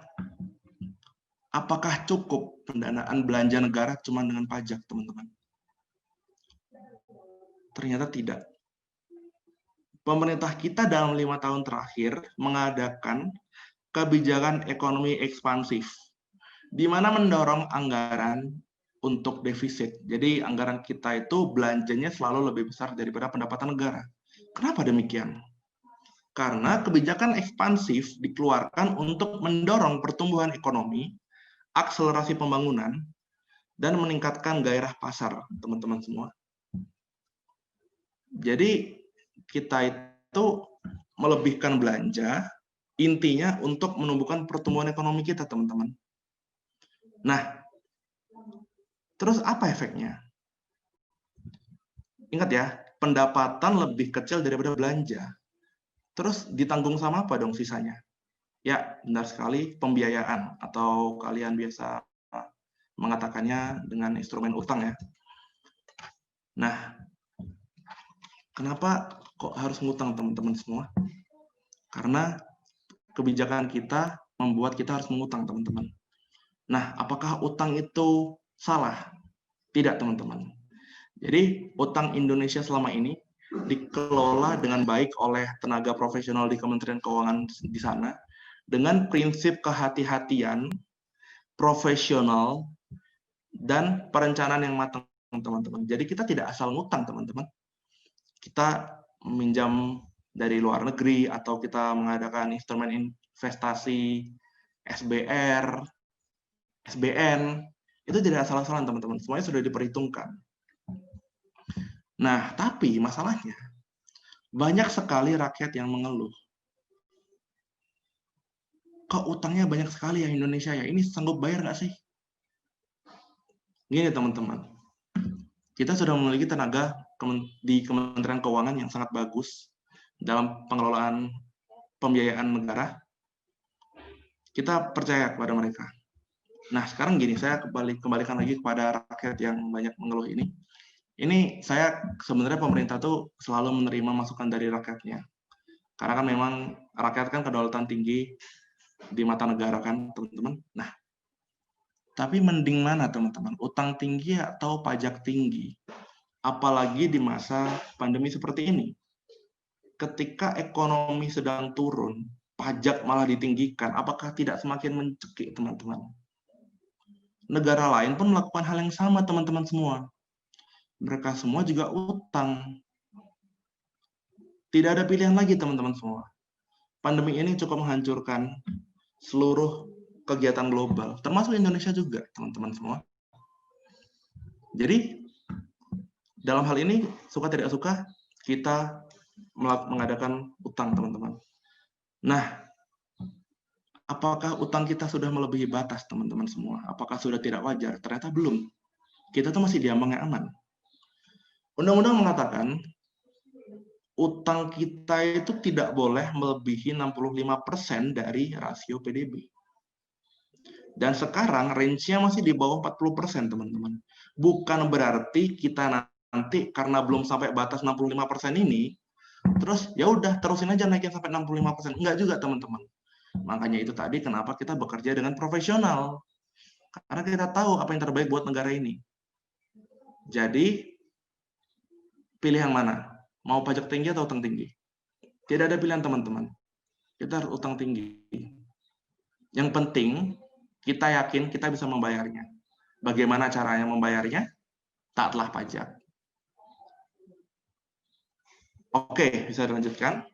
apakah cukup pendanaan belanja negara cuma dengan pajak, teman-teman? Ternyata tidak. Pemerintah kita dalam 5 tahun terakhir mengadakan kebijakan ekonomi ekspansif, di mana mendorong anggaran untuk defisit. Jadi anggaran kita itu belanjanya selalu lebih besar daripada pendapatan negara. Kenapa demikian? Karena kebijakan ekspansif dikeluarkan untuk mendorong pertumbuhan ekonomi, akselerasi pembangunan, dan meningkatkan gairah pasar, teman-teman semua. Jadi kita itu melebihkan belanja, intinya untuk menumbuhkan pertumbuhan ekonomi kita, teman-teman. Nah, terus apa efeknya? Ingat ya, pendapatan lebih kecil daripada belanja. Terus ditanggung sama apa dong sisanya? Ya, benar sekali, pembiayaan, atau kalian biasa mengatakannya dengan instrumen utang ya. Nah, kenapa kok harus ngutang, teman-teman semua? Karena kebijakan kita membuat kita harus mengutang, teman-teman. Nah, apakah utang itu salah? Tidak, teman-teman. Jadi, utang Indonesia selama ini dikelola dengan baik oleh tenaga profesional di Kementerian Keuangan di sana dengan prinsip kehati-hatian, profesional, dan perencanaan yang matang, teman-teman. Jadi kita tidak asal ngutang, teman-teman. Kita meminjam dari luar negeri atau kita mengadakan instrumen investasi, SBR, SBN, itu tidak asal-asalan, teman-teman. Semuanya sudah diperhitungkan. Nah, tapi masalahnya, banyak sekali rakyat yang mengeluh. Kok utangnya banyak sekali yang Indonesia ya? Ini sanggup bayar nggak sih? Gini, teman-teman. Kita sudah memiliki tenaga di Kementerian Keuangan yang sangat bagus dalam pengelolaan pembiayaan negara. Kita percaya kepada mereka. Nah, sekarang gini, saya kembalikan lagi kepada rakyat yang banyak mengeluh ini. Ini saya sebenarnya pemerintah tuh selalu menerima masukan dari rakyatnya. Karena kan memang rakyat kan kedaulatan tinggi di mata negara kan, teman-teman. Nah, tapi mending mana, teman-teman? Utang tinggi atau pajak tinggi? Apalagi di masa pandemi seperti ini. Ketika ekonomi sedang turun, pajak malah ditinggikan. Apakah tidak semakin mencekik, teman-teman? Negara lain pun melakukan hal yang sama, teman-teman semua. Mereka semua juga utang. Tidak ada pilihan lagi, teman-teman semua. Pandemi ini cukup menghancurkan seluruh kegiatan global, termasuk Indonesia juga, teman-teman semua. Jadi, dalam hal ini, suka tidak suka, kita mengadakan utang, teman-teman. Nah, apakah utang kita sudah melebihi batas, teman-teman semua? Apakah sudah tidak wajar? Ternyata belum. Kita tuh masih diambang yang aman. Undang-undang mengatakan, utang kita itu tidak boleh melebihi 65% dari rasio PDB. Dan sekarang range-nya masih di bawah 40%, teman-teman. Bukan berarti kita nanti karena belum sampai batas 65% ini, terus ya udah terusin aja naikin sampai 65%. Enggak juga, teman-teman. Makanya itu tadi kenapa kita bekerja dengan profesional. Karena kita tahu apa yang terbaik buat negara ini. Jadi, pilih yang mana? Mau pajak tinggi atau utang tinggi? Tidak ada pilihan, teman-teman. Kita harus utang tinggi. Yang penting, kita yakin kita bisa membayarnya. Bagaimana caranya membayarnya? Taatlah pajak. Oke, bisa dilanjutkan.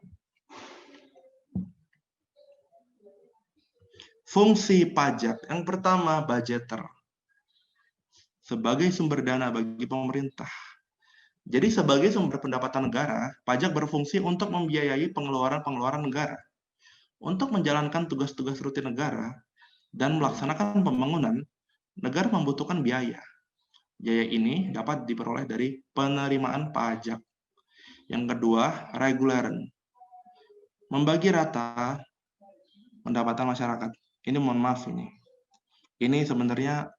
Fungsi pajak. Yang pertama, budgeter. Sebagai sumber dana bagi pemerintah. Jadi sebagai sumber pendapatan negara, pajak berfungsi untuk membiayai pengeluaran-pengeluaran negara. Untuk menjalankan tugas-tugas rutin negara dan melaksanakan pembangunan, negara membutuhkan biaya. Biaya ini dapat diperoleh dari penerimaan pajak. Yang kedua, reguleran. Membagi rata pendapatan masyarakat. Ini mohon maaf ini. Ini sebenarnya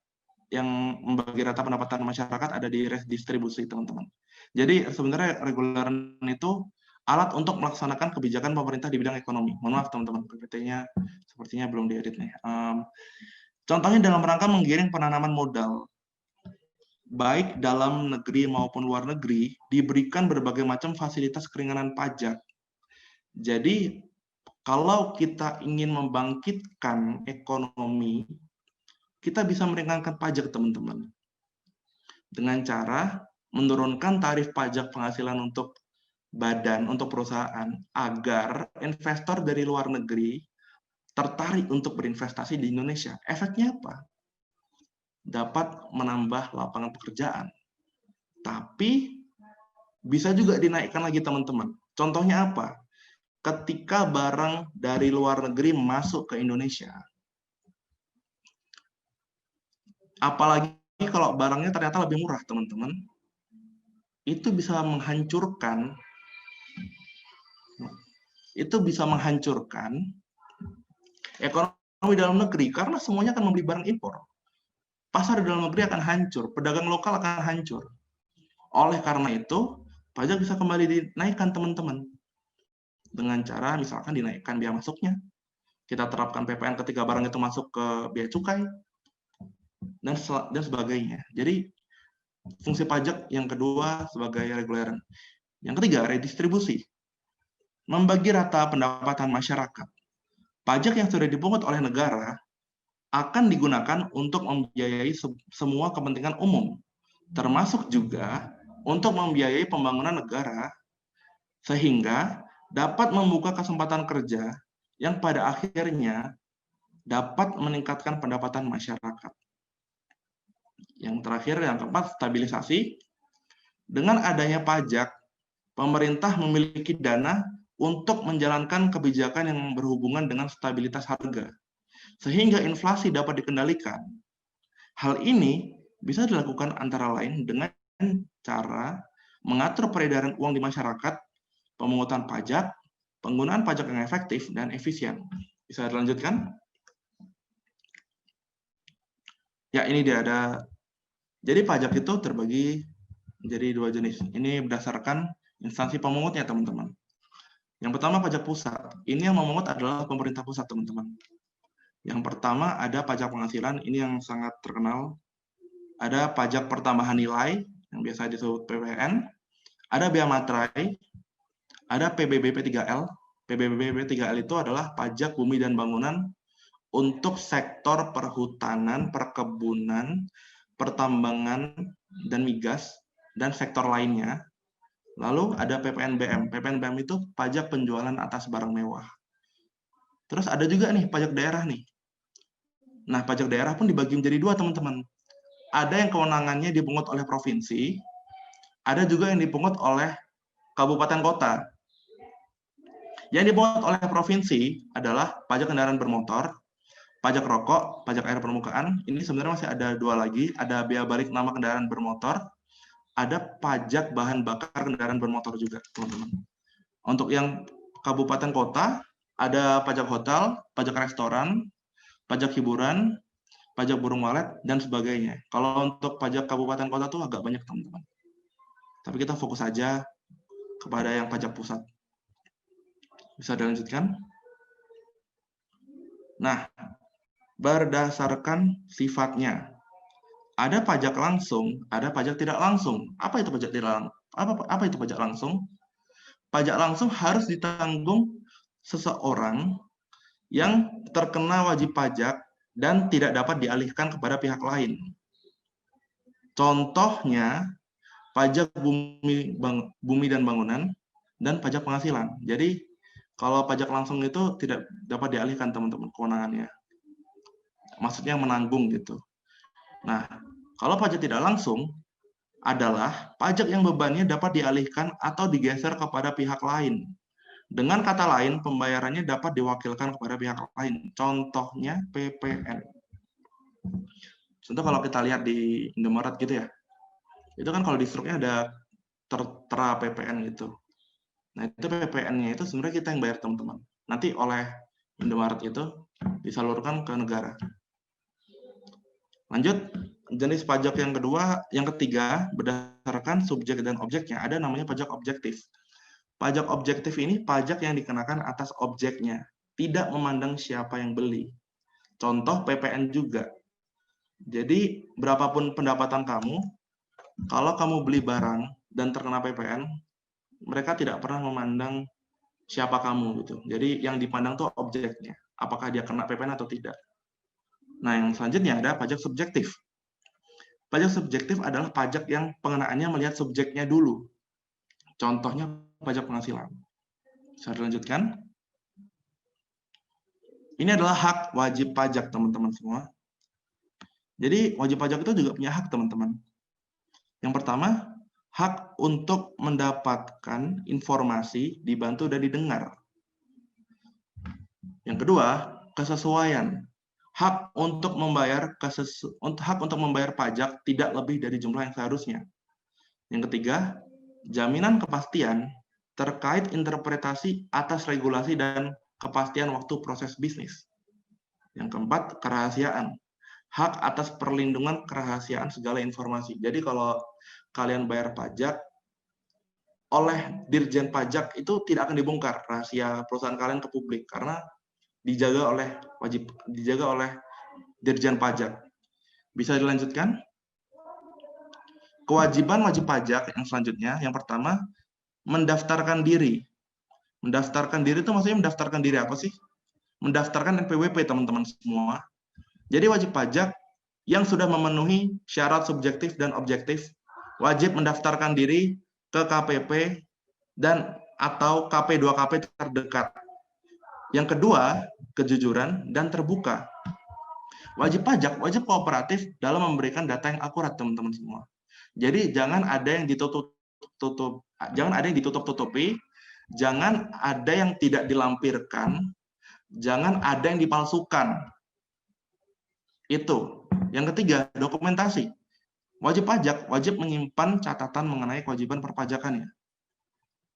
yang membagi rata pendapatan masyarakat ada di redistribusi, teman-teman. Jadi sebenarnya reguleran itu alat untuk melaksanakan kebijakan pemerintah di bidang ekonomi. Mohon maaf, teman-teman, PPT-nya sepertinya belum diedit nih. Contohnya dalam rangka menggiring penanaman modal, baik dalam negeri maupun luar negeri, diberikan berbagai macam fasilitas keringanan pajak. Jadi, kalau kita ingin membangkitkan ekonomi, kita bisa meringankan pajak, teman-teman. Dengan cara menurunkan tarif pajak penghasilan untuk badan, untuk perusahaan, agar investor dari luar negeri tertarik untuk berinvestasi di Indonesia. Efeknya apa? Dapat menambah lapangan pekerjaan. Tapi bisa juga dinaikkan lagi, teman-teman. Contohnya apa? Ketika barang dari luar negeri masuk ke Indonesia, apalagi kalau barangnya ternyata lebih murah, teman-teman, itu bisa menghancurkan ekonomi dalam negeri, karena semuanya akan membeli barang impor. Pasar di dalam negeri akan hancur, pedagang lokal akan hancur. Oleh karena itu, pajak bisa kembali dinaikkan, teman-teman. Dengan cara misalkan dinaikkan biaya masuknya, kita terapkan PPN ketika barang itu masuk ke bea cukai, dan sebagainya. Jadi, fungsi pajak yang kedua sebagai reguleran. Yang ketiga, redistribusi. Membagi rata pendapatan masyarakat. Pajak yang sudah dipungut oleh negara akan digunakan untuk membiayai semua kepentingan umum, termasuk juga untuk membiayai pembangunan negara, sehingga dapat membuka kesempatan kerja yang pada akhirnya dapat meningkatkan pendapatan masyarakat. Yang terakhir, yang keempat, stabilisasi. Dengan adanya pajak, pemerintah memiliki dana untuk menjalankan kebijakan yang berhubungan dengan stabilitas harga, sehingga inflasi dapat dikendalikan. Hal ini bisa dilakukan antara lain dengan cara mengatur peredaran uang di masyarakat, pemungutan pajak, penggunaan pajak yang efektif dan efisien. Bisa dilanjutkan? Ya, ini dia ada. Jadi pajak itu terbagi menjadi dua jenis. Ini berdasarkan instansi pemungutnya, teman-teman. Yang pertama pajak pusat. Ini yang memungut adalah pemerintah pusat, teman-teman. Yang pertama ada pajak penghasilan, ini yang sangat terkenal. Ada pajak pertambahan nilai, yang biasa disebut PPN. Ada bea materai, ada PBB P3L. PBB P3L itu adalah pajak bumi dan bangunan untuk sektor perhutanan, perkebunan, pertambangan, dan migas, dan sektor lainnya. Lalu ada PPNBM. PPNBM itu pajak penjualan atas barang mewah. Terus ada juga nih pajak daerah nih. Nah, pajak daerah pun dibagi menjadi dua, teman-teman. Ada yang kewenangannya dipungut oleh provinsi, ada juga yang dipungut oleh kabupaten kota. Yang dipungut oleh provinsi adalah pajak kendaraan bermotor, pajak rokok, pajak air permukaan. Ini sebenarnya masih ada dua lagi, ada bea balik nama kendaraan bermotor, ada pajak bahan bakar kendaraan bermotor juga, teman-teman. Untuk yang kabupaten kota, ada pajak hotel, pajak restoran, pajak hiburan, pajak burung walet, dan sebagainya. Kalau untuk pajak kabupaten kota tuh agak banyak, teman-teman. Tapi kita fokus aja kepada yang pajak pusat. Bisa dilanjutkan? Nah, berdasarkan sifatnya. Ada pajak langsung, ada pajak tidak langsung. Apa itu pajak tidak langsung? Apa itu pajak langsung? Pajak langsung harus ditanggung seseorang yang terkena wajib pajak dan tidak dapat dialihkan kepada pihak lain. Contohnya, pajak bumi dan bangunan dan pajak penghasilan. Jadi, kalau pajak langsung itu tidak dapat dialihkan, teman-teman, kewenangannya. Maksudnya menanggung gitu. Nah, kalau pajak tidak langsung adalah pajak yang bebannya dapat dialihkan atau digeser kepada pihak lain. Dengan kata lain, pembayarannya dapat diwakilkan kepada pihak lain. Contohnya PPN. Contoh kalau kita lihat di Indomaret gitu ya, itu kan kalau di struknya ada tertera PPN gitu. Nah, itu PPN-nya itu sebenarnya kita yang bayar, teman-teman. Nanti oleh Indomaret itu disalurkan ke negara. Lanjut, jenis pajak yang kedua, yang ketiga, berdasarkan subjek dan objeknya, ada namanya pajak objektif. Pajak objektif ini pajak yang dikenakan atas objeknya, tidak memandang siapa yang beli. Contoh PPN juga. Jadi, berapapun pendapatan kamu, kalau kamu beli barang dan terkena PPN, mereka tidak pernah memandang siapa kamu gitu. Jadi, yang dipandang tuh objeknya, apakah dia kena PPN atau tidak. Nah, yang selanjutnya ada pajak subjektif. Pajak subjektif adalah pajak yang pengenaannya melihat subjeknya dulu. Contohnya pajak penghasilan. Bisa dilanjutkan? Ini adalah hak wajib pajak, teman-teman semua. Jadi, wajib pajak itu juga punya hak, teman-teman. Yang pertama, hak untuk mendapatkan informasi, dibantu dan didengar. Yang kedua, kesesuaian. Hak untuk membayar pajak tidak lebih dari jumlah yang seharusnya. Yang ketiga, jaminan kepastian terkait interpretasi atas regulasi dan kepastian waktu proses bisnis. Yang keempat, kerahasiaan. Hak atas perlindungan kerahasiaan segala informasi. Jadi kalau kalian bayar pajak, oleh Dirjen Pajak itu tidak akan dibongkar rahasia perusahaan kalian ke publik karena dijaga oleh Dirjen Pajak. Bisa dilanjutkan? Kewajiban wajib pajak yang selanjutnya, yang pertama, mendaftarkan diri. Mendaftarkan diri itu maksudnya mendaftarkan diri apa sih? Mendaftarkan NPWP, teman-teman semua. Jadi wajib pajak yang sudah memenuhi syarat subjektif dan objektif wajib mendaftarkan diri ke KPP dan atau KP2KP terdekat. Yang kedua, kejujuran dan terbuka. Wajib pajak wajib kooperatif dalam memberikan data yang akurat, teman-teman semua. Jadi jangan ada yang ditutup-tutupi, jangan ada yang tidak dilampirkan, jangan ada yang dipalsukan. Itu. Yang ketiga, dokumentasi. Wajib pajak wajib menyimpan catatan mengenai kewajiban perpajakannya.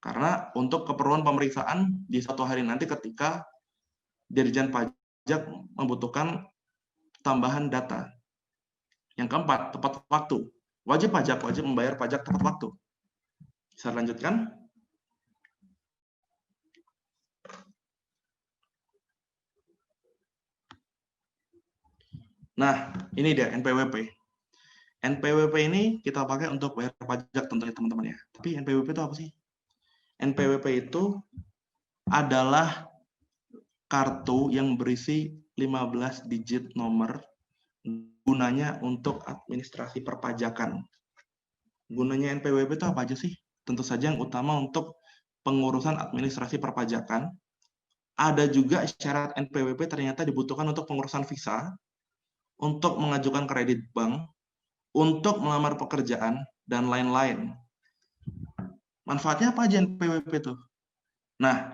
Karena untuk keperluan pemeriksaan di suatu hari nanti ketika Dirjen Pajak membutuhkan tambahan data. Yang keempat, tepat waktu. Wajib pajak wajib membayar pajak tepat waktu. Bisa lanjutkan? Nah, ini dia NPWP. NPWP ini kita pakai untuk bayar pajak tentunya teman-teman ya. Tapi NPWP itu apa sih? NPWP itu adalah kartu yang berisi 15 digit nomor, gunanya untuk administrasi perpajakan. Gunanya NPWP itu apa aja sih? Tentu saja yang utama untuk pengurusan administrasi perpajakan. Ada juga syarat NPWP ternyata dibutuhkan untuk pengurusan visa, untuk mengajukan kredit bank, untuk melamar pekerjaan, dan lain-lain. Manfaatnya apa aja NPWP itu? Nah,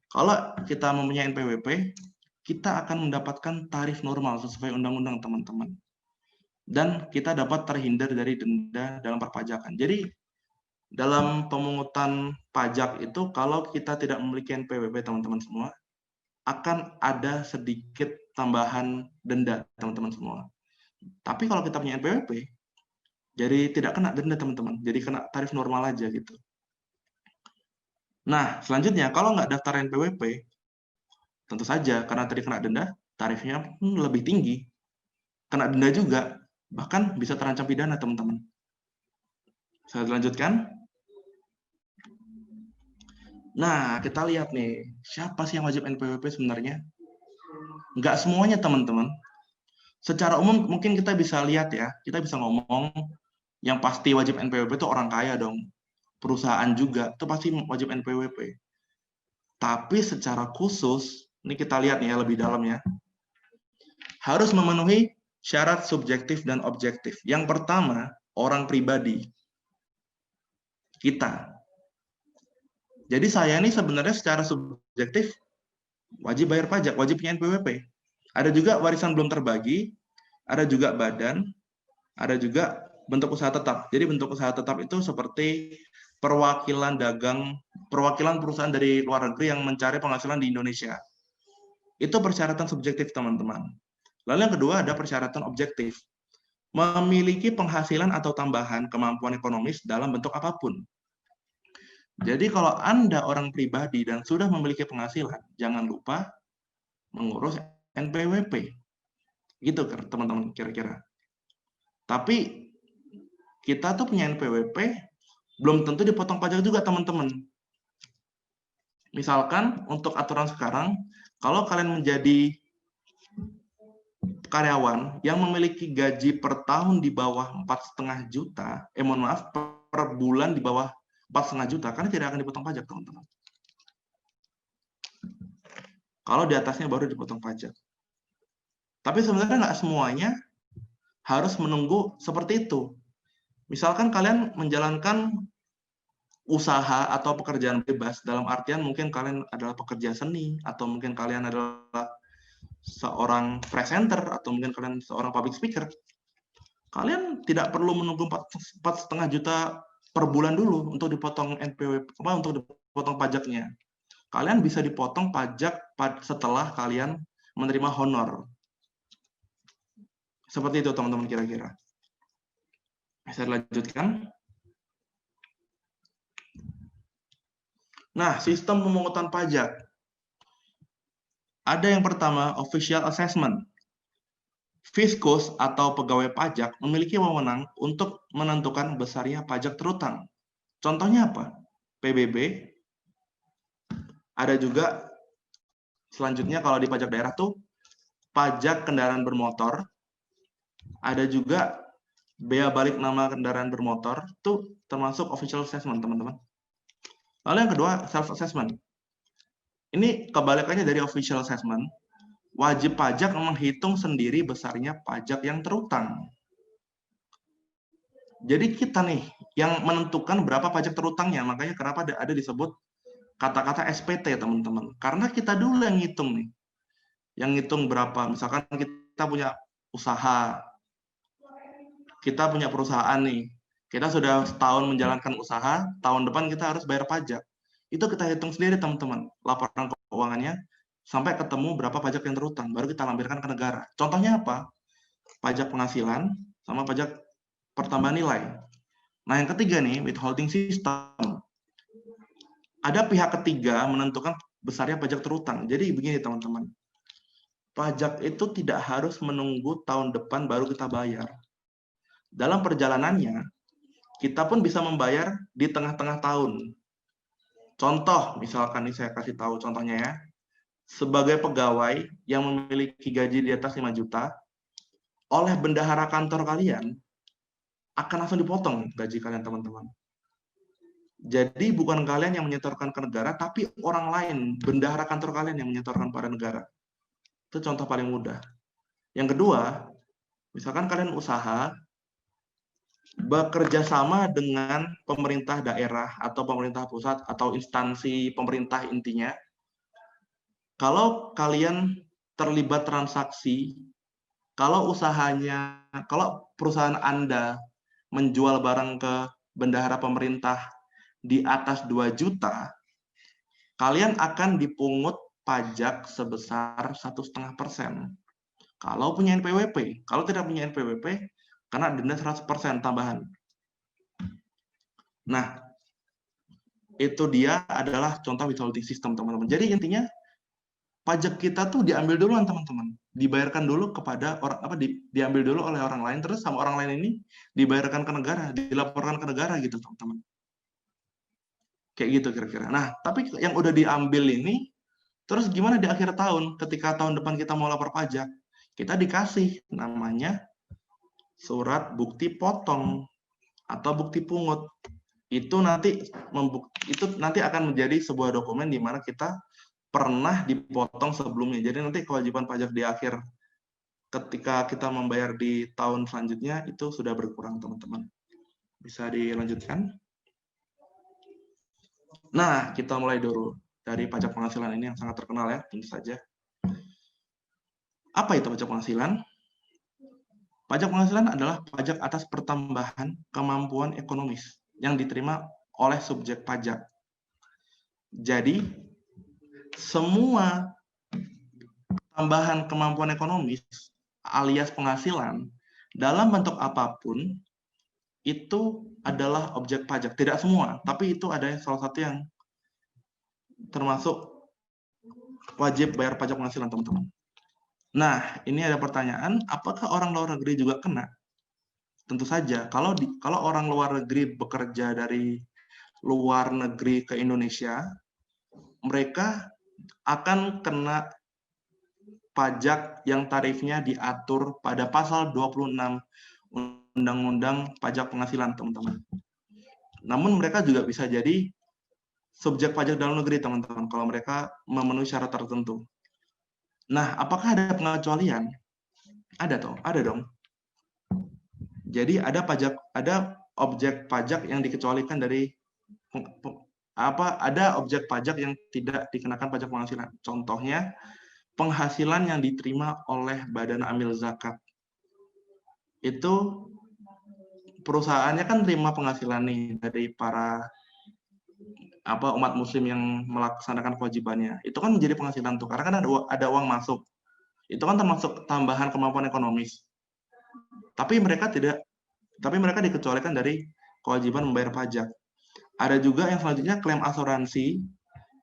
kalau kita mempunyai NPWP, kita akan mendapatkan tarif normal sesuai undang-undang, teman-teman. Dan kita dapat terhindar dari denda dalam perpajakan. Jadi, dalam pemungutan pajak itu, kalau kita tidak memiliki NPWP, teman-teman semua, akan ada sedikit tambahan denda, teman-teman semua. Tapi kalau kita punya NPWP, jadi tidak kena denda, teman-teman. Jadi kena tarif normal aja gitu. Nah, selanjutnya, kalau nggak daftar NPWP, tentu saja karena tadi kena denda, tarifnya lebih tinggi. Kena denda juga, bahkan bisa terancam pidana, teman-teman. Saya lanjutkan. Nah, kita lihat nih, siapa sih yang wajib NPWP sebenarnya? Nggak semuanya, teman-teman. Secara umum mungkin kita bisa lihat ya, kita bisa ngomong, yang pasti wajib NPWP itu orang kaya dong. Perusahaan juga, itu pasti wajib NPWP. Tapi secara khusus, ini kita lihat nih ya lebih dalam ya, harus memenuhi syarat subjektif dan objektif. Yang pertama, orang pribadi. Kita. Jadi saya ini sebenarnya secara subjektif wajib bayar pajak, wajib punya NPWP. Ada juga warisan belum terbagi, ada juga badan, ada juga bentuk usaha tetap. Jadi bentuk usaha tetap itu seperti perwakilan dagang, perwakilan perusahaan dari luar negeri yang mencari penghasilan di Indonesia. Itu persyaratan subjektif, teman-teman. Lalu yang kedua ada persyaratan objektif. Memiliki penghasilan atau tambahan kemampuan ekonomis dalam bentuk apapun. Jadi kalau Anda orang pribadi dan sudah memiliki penghasilan, jangan lupa mengurus NPWP. Gitu, teman-teman, kira-kira. Tapi kita tuh punya NPWP, belum tentu dipotong pajak juga, teman-teman. Misalkan untuk aturan sekarang, kalau kalian menjadi karyawan yang memiliki gaji per tahun di bawah 4,5 juta, per bulan di bawah 4,5 juta, karena tidak akan dipotong pajak, teman-teman. Kalau di atasnya baru dipotong pajak. Tapi sebenarnya nggak semuanya harus menunggu seperti itu. Misalkan kalian menjalankan usaha atau pekerjaan bebas, dalam artian mungkin kalian adalah pekerja seni, atau mungkin kalian adalah seorang presenter, atau mungkin kalian seorang public speaker. Kalian tidak perlu menunggu 4,5 juta per bulan dulu untuk dipotong NPWP, untuk dipotong pajaknya. Kalian bisa dipotong pajak setelah kalian menerima honor. Seperti itu, teman-teman, kira-kira. Saya lanjutkan. Nah, sistem pemungutan pajak. Ada yang pertama, official assessment. Fiskus atau pegawai pajak memiliki wewenang untuk menentukan besarnya pajak terutang. Contohnya apa? PBB. Ada juga selanjutnya kalau di pajak daerah tuh pajak kendaraan bermotor. Ada juga bea balik nama kendaraan bermotor, tuh termasuk official assessment, teman-teman. Lalu yang kedua, self assessment. Ini kebalikannya dari official assessment. Wajib pajak menghitung sendiri besarnya pajak yang terutang. Jadi kita nih yang menentukan berapa pajak terutangnya, makanya kenapa ada disebut kata-kata SPT, teman-teman. Karena kita dulu yang ngitung nih. Yang ngitung berapa, misalkan kita punya usaha, kita punya perusahaan nih, kita sudah setahun menjalankan usaha, tahun depan kita harus bayar pajak. Itu kita hitung sendiri, teman-teman, laporan keuangannya, sampai ketemu berapa pajak yang terutang, baru kita lampirkan ke negara. Contohnya apa? Pajak penghasilan sama pajak pertambahan nilai. Nah, yang ketiga nih, withholding system. Ada pihak ketiga menentukan besarnya pajak terutang. Jadi begini, teman-teman. Pajak itu tidak harus menunggu tahun depan baru kita bayar. Dalam perjalanannya, kita pun bisa membayar di tengah-tengah tahun. Contoh, misalkan ini saya kasih tahu contohnya ya. Sebagai pegawai yang memiliki gaji di atas 5 juta, oleh bendahara kantor kalian, akan langsung dipotong gaji kalian, teman-teman. Jadi bukan kalian yang menyetorkan ke negara, tapi orang lain, bendahara kantor kalian yang menyetorkan pada negara. Itu contoh paling mudah. Yang kedua, misalkan kalian usaha, bekerja sama dengan pemerintah daerah atau pemerintah pusat atau instansi pemerintah intinya. Kalau kalian terlibat transaksi, kalau perusahaan Anda menjual barang ke bendahara pemerintah di atas 2 juta, kalian akan dipungut pajak sebesar 1,5%. Kalau punya NPWP, kalau tidak punya NPWP, karena denda 100% tambahan. Nah, itu dia adalah contoh withholding system, teman-teman. Jadi intinya, pajak kita tuh diambil duluan, teman-teman. Dibayarkan dulu kepada orang, diambil dulu oleh orang lain, terus sama orang lain ini dibayarkan ke negara, dilaporkan ke negara gitu, teman-teman. Kayak gitu kira-kira. Nah, tapi yang udah diambil ini, terus gimana di akhir tahun, ketika tahun depan kita mau lapor pajak, kita dikasih namanya surat bukti potong atau bukti pungut. Itu nanti akan menjadi sebuah dokumen di mana kita pernah dipotong sebelumnya. Jadi nanti kewajiban pajak di akhir ketika kita membayar di tahun selanjutnya itu sudah berkurang, teman-teman. Bisa dilanjutkan? Nah, kita mulai dulu dari pajak penghasilan ini yang sangat terkenal ya, tentu saja. Apa itu pajak penghasilan? Pajak penghasilan adalah pajak atas pertambahan kemampuan ekonomis yang diterima oleh subjek pajak. Jadi, semua tambahan kemampuan ekonomis alias penghasilan dalam bentuk apapun itu adalah objek pajak. Tidak semua, tapi itu ada salah satu yang termasuk wajib bayar pajak penghasilan, teman-teman. Nah, ini ada pertanyaan, apakah orang luar negeri juga kena? Tentu saja, kalau orang luar negeri bekerja dari luar negeri ke Indonesia, mereka akan kena pajak yang tarifnya diatur pada pasal 26 Undang-Undang Pajak Penghasilan, teman-teman. Namun mereka juga bisa jadi subjek pajak dalam negeri, teman-teman, kalau mereka memenuhi syarat tertentu. Nah, apakah ada pengecualian? Ada dong. Jadi ada objek pajak yang dikecualikan dari ada objek pajak yang tidak dikenakan pajak penghasilan. Contohnya penghasilan yang diterima oleh Badan Amil Zakat. Itu perusahaannya kan terima penghasilan nih dari para umat muslim yang melaksanakan kewajibannya. Itu kan menjadi penghasilan tuh, karena kan ada uang masuk. Itu kan termasuk tambahan kemampuan ekonomis. Tapi mereka dikecualikan dari kewajiban membayar pajak. Ada juga yang selanjutnya klaim asuransi,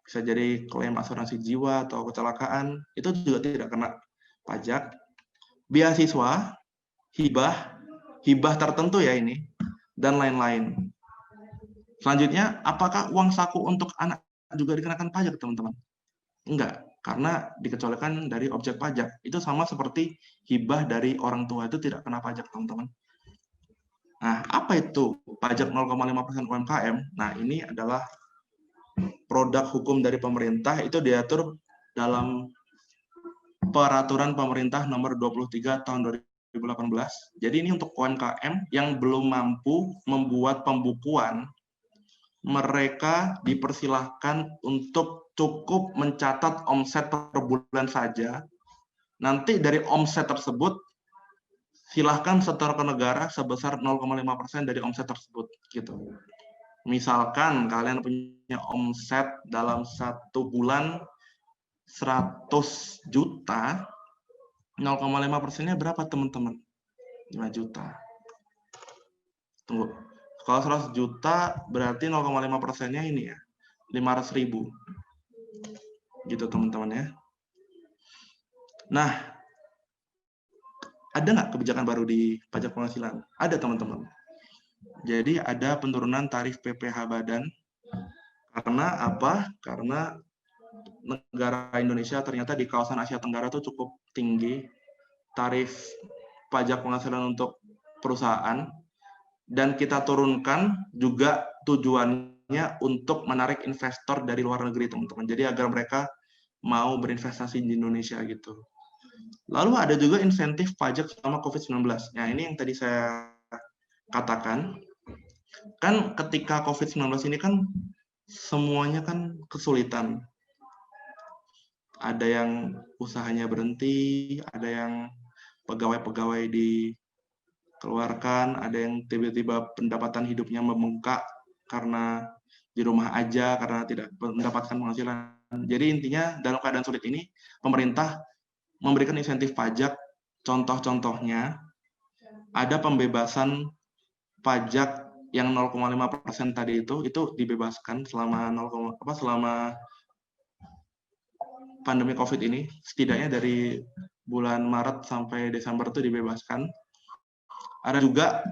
bisa jadi klaim asuransi jiwa atau kecelakaan, itu juga tidak kena pajak. Beasiswa, hibah tertentu ya ini, dan lain-lain. Selanjutnya, apakah uang saku untuk anak juga dikenakan pajak, teman-teman? Enggak, karena dikecualikan dari objek pajak. Itu sama seperti hibah dari orang tua, itu tidak kena pajak, teman-teman. Nah, apa itu pajak 0,5% UMKM? Nah, ini adalah produk hukum dari pemerintah, itu diatur dalam Peraturan Pemerintah Nomor 23 Tahun 2018. Jadi ini untuk UMKM yang belum mampu membuat pembukuan, mereka dipersilahkan untuk cukup mencatat omset per bulan saja. Nanti dari omset tersebut, silahkan setor ke negara sebesar 0,5% dari omset tersebut. Gitu. Misalkan kalian punya omset dalam 1 bulan 100 juta, 0,5%-nya berapa, teman-teman? 5 juta. Tunggu. Kalau 100 juta, berarti 0,5%-nya ini ya, 500.000. Gitu, teman-teman ya. Nah, ada nggak kebijakan baru di pajak penghasilan? Ada, teman-teman. Jadi, ada penurunan tarif PPh badan. Karena apa? Karena negara Indonesia ternyata di kawasan Asia Tenggara itu cukup tinggi tarif pajak penghasilan untuk perusahaan, dan kita turunkan juga tujuannya untuk menarik investor dari luar negeri, teman-teman. Jadi agar mereka mau berinvestasi di Indonesia gitu. Lalu ada juga insentif pajak selama COVID-19. Nah, ini yang tadi saya katakan. Kan ketika COVID-19 ini kan semuanya kan kesulitan. Ada yang usahanya berhenti, ada yang pegawai-pegawai dikeluarkan, ada yang tiba-tiba pendapatan hidupnya membengkak karena di rumah aja, karena tidak mendapatkan penghasilan. Jadi intinya dalam keadaan sulit ini, pemerintah memberikan insentif pajak. Contoh-contohnya, ada pembebasan pajak yang 0,5% tadi itu dibebaskan selama selama pandemi COVID ini, setidaknya dari bulan Maret sampai Desember itu dibebaskan. Ada juga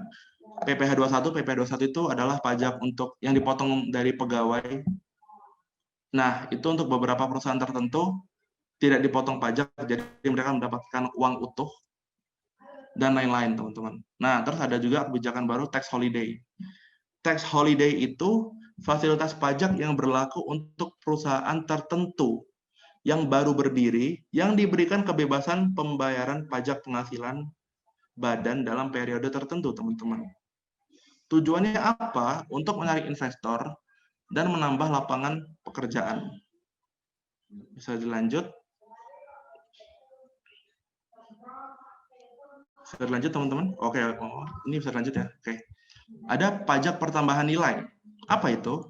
PPh 21. PPh 21 itu adalah pajak untuk yang dipotong dari pegawai. Nah, itu untuk beberapa perusahaan tertentu tidak dipotong pajak, jadi mereka mendapatkan uang utuh dan lain-lain, teman-teman. Nah, terus ada juga kebijakan baru tax holiday. Tax holiday itu fasilitas pajak yang berlaku untuk perusahaan tertentu yang baru berdiri, yang diberikan kebebasan pembayaran pajak penghasilan badan dalam periode tertentu, teman-teman. Tujuannya apa? Untuk menarik investor dan menambah lapangan pekerjaan. Bisa dilanjut? Bisa dilanjut, teman-teman? Oke, ini bisa dilanjut ya. Oke. Ada pajak pertambahan nilai. Apa itu?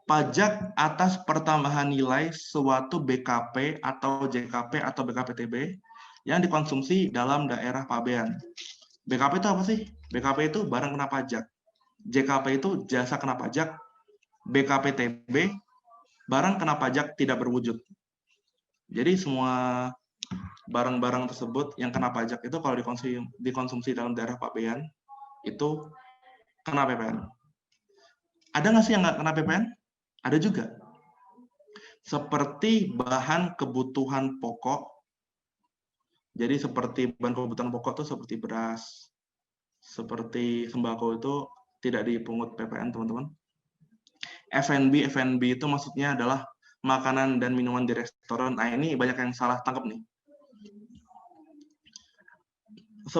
Pajak atas pertambahan nilai suatu BKP atau JKP atau BKPTB yang dikonsumsi dalam daerah pabean. BKP itu apa sih? BKP itu barang kena pajak. JKP itu jasa kena pajak. BKPTB barang kena pajak tidak berwujud. Jadi semua barang-barang tersebut yang kena pajak itu kalau dikonsumsi dalam daerah pabean itu kena PPN. Ada nggak sih yang nggak kena PPN? Ada juga. Seperti bahan kebutuhan pokok. Jadi seperti bahan kebutuhan pokok itu seperti beras, seperti sembako itu tidak dipungut PPN, teman-teman. F&B itu maksudnya adalah makanan dan minuman di restoran. Nah, ini banyak yang salah tangkap nih. 10%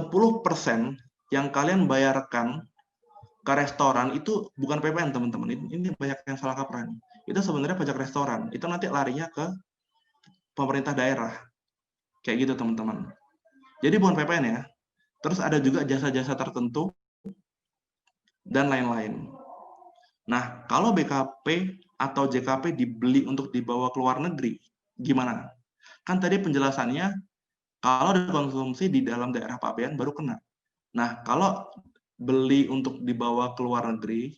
yang kalian bayarkan ke restoran itu bukan PPN, teman-teman. Ini banyak yang salah kaprah. Itu sebenarnya pajak restoran. Itu nanti larinya ke pemerintah daerah. Kayak gitu, teman-teman. Jadi bukan PPN ya. Terus ada juga jasa-jasa tertentu dan lain-lain. Nah, kalau BKP atau JKP dibeli untuk dibawa ke luar negeri, gimana? Kan tadi penjelasannya kalau dikonsumsi di dalam daerah pabean baru kena. Nah, kalau beli untuk dibawa ke luar negeri,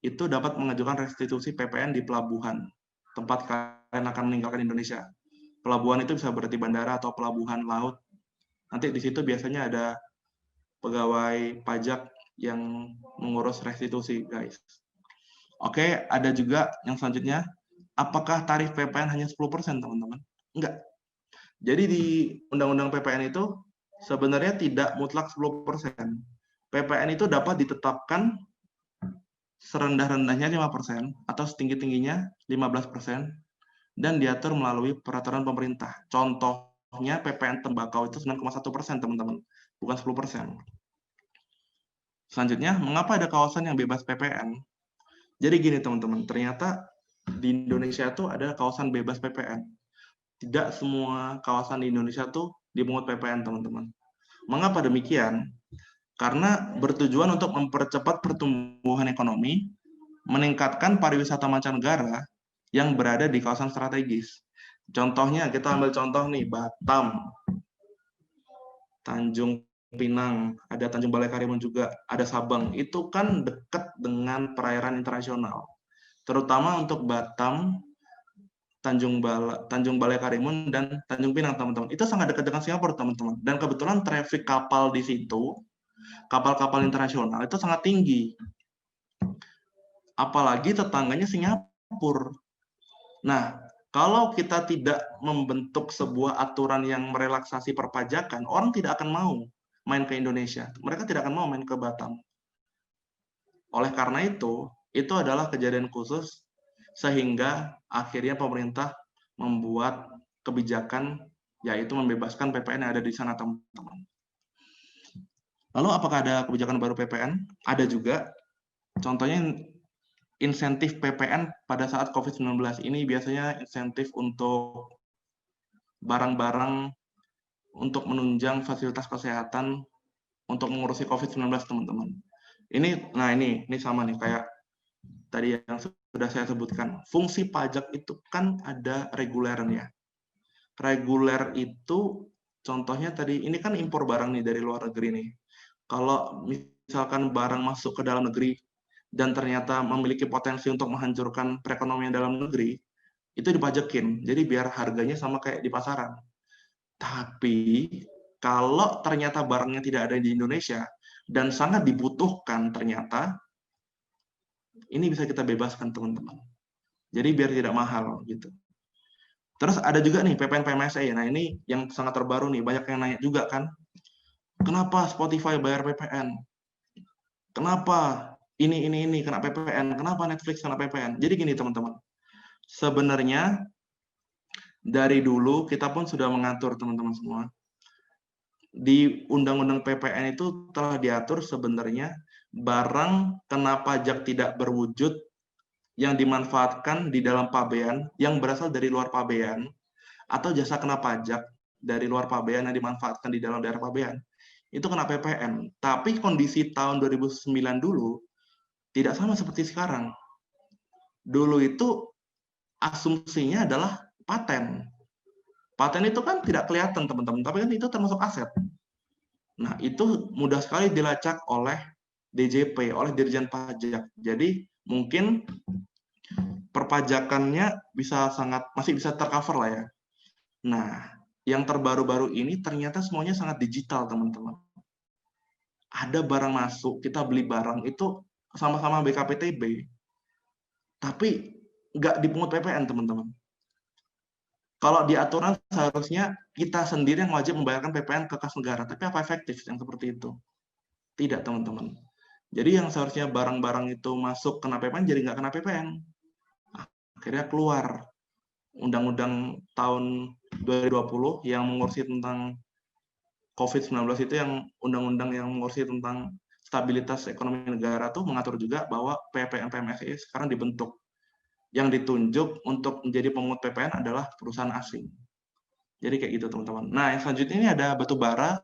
itu dapat mengajukan restitusi PPN di pelabuhan, tempat kalian akan meninggalkan Indonesia. Pelabuhan itu bisa berarti bandara atau pelabuhan laut. Nanti di situ biasanya ada pegawai pajak yang mengurus restitusi, guys. Oke, ada juga yang selanjutnya, apakah tarif PPN hanya 10%, teman-teman? Enggak. Jadi di Undang-Undang PPN itu sebenarnya tidak mutlak 10%. PPN itu dapat ditetapkan serendah-rendahnya 5% atau setinggi-tingginya 15% dan diatur melalui peraturan pemerintah. Contohnya PPN tembakau itu 9,1%, teman-teman, bukan 10%. Selanjutnya, mengapa ada kawasan yang bebas PPN? Jadi gini, teman-teman, ternyata di Indonesia itu ada kawasan bebas PPN. Tidak semua kawasan di Indonesia tuh dipungut PPN, teman-teman. Mengapa demikian? Karena bertujuan untuk mempercepat pertumbuhan ekonomi, meningkatkan pariwisata mancanegara yang berada di kawasan strategis. Contohnya, kita ambil contoh nih, Batam, Tanjung Pinang, ada Tanjung Balai Karimun juga, ada Sabang. Itu kan dekat dengan perairan internasional. Terutama untuk Batam, Tanjung Balai Karimun, dan Tanjung Pinang, teman-teman. Itu sangat dekat dengan Singapura, teman-teman. Dan kebetulan traffic kapal di situ, kapal-kapal internasional, itu sangat tinggi. Apalagi tetangganya Singapura. Nah, kalau kita tidak membentuk sebuah aturan yang merelaksasi perpajakan, orang tidak akan mau main ke Indonesia. Mereka tidak akan mau main ke Batam. Oleh karena itu adalah kejadian khusus sehingga akhirnya pemerintah membuat kebijakan yaitu membebaskan PPN yang ada di sana, teman-teman. Lalu apakah ada kebijakan baru PPN? Ada juga. Contohnya insentif PPN pada saat COVID-19 ini biasanya insentif untuk barang-barang untuk menunjang fasilitas kesehatan untuk mengurusi COVID-19, teman-teman. Ini sama nih kayak tadi yang sudah saya sebutkan. Fungsi pajak itu kan ada regulernya. Reguler itu contohnya tadi, ini kan impor barang nih dari luar negeri nih. Kalau misalkan barang masuk ke dalam negeri dan ternyata memiliki potensi untuk menghancurkan perekonomian dalam negeri, itu dipajakin. Jadi biar harganya sama kayak di pasaran. Tapi kalau ternyata barangnya tidak ada di Indonesia dan sangat dibutuhkan ternyata, ini bisa kita bebaskan, teman-teman. Jadi biar tidak mahal gitu. Terus ada juga nih PPN PMSE. Nah, ini yang sangat terbaru nih, banyak yang nanya juga kan. Kenapa Spotify bayar PPN? Kenapa ini kena PPN? Kenapa Netflix kena PPN? Jadi gini, teman-teman. Sebenarnya dari dulu kita pun sudah mengatur, teman-teman semua. Di Undang-Undang PPN itu telah diatur sebenarnya barang kena pajak tidak berwujud yang dimanfaatkan di dalam pabean yang berasal dari luar pabean atau jasa kena pajak dari luar pabean yang dimanfaatkan di dalam daerah pabean itu kena PPN. Tapi kondisi tahun 2009 dulu tidak sama seperti sekarang. Dulu itu asumsinya adalah paten. Paten itu kan tidak kelihatan, teman-teman, tapi kan itu termasuk aset. Nah, itu mudah sekali dilacak oleh DJP, oleh Dirjen Pajak. Jadi mungkin perpajakannya masih bisa tercover lah ya. Nah, yang terbaru-baru ini ternyata semuanya sangat digital, teman-teman. Ada barang masuk, kita beli barang itu sama-sama BKPTB, tapi nggak dipungut PPN, teman-teman. Kalau di aturan seharusnya kita sendiri yang wajib membayarkan PPN ke kas negara, tapi apa efektif yang seperti itu? Tidak, teman-teman. Jadi yang seharusnya barang-barang itu masuk kena PPN, jadi nggak kena PPN. Akhirnya keluar Undang-Undang tahun 2020 yang mengurusi tentang COVID-19 itu, yang undang-undang yang mengurusi tentang stabilitas ekonomi negara tuh mengatur juga bahwa PPN PMSE sekarang dibentuk. Yang ditunjuk untuk menjadi pemungut PPN adalah perusahaan asing. Jadi kayak gitu, teman-teman. Nah, yang selanjutnya ini ada batu bara.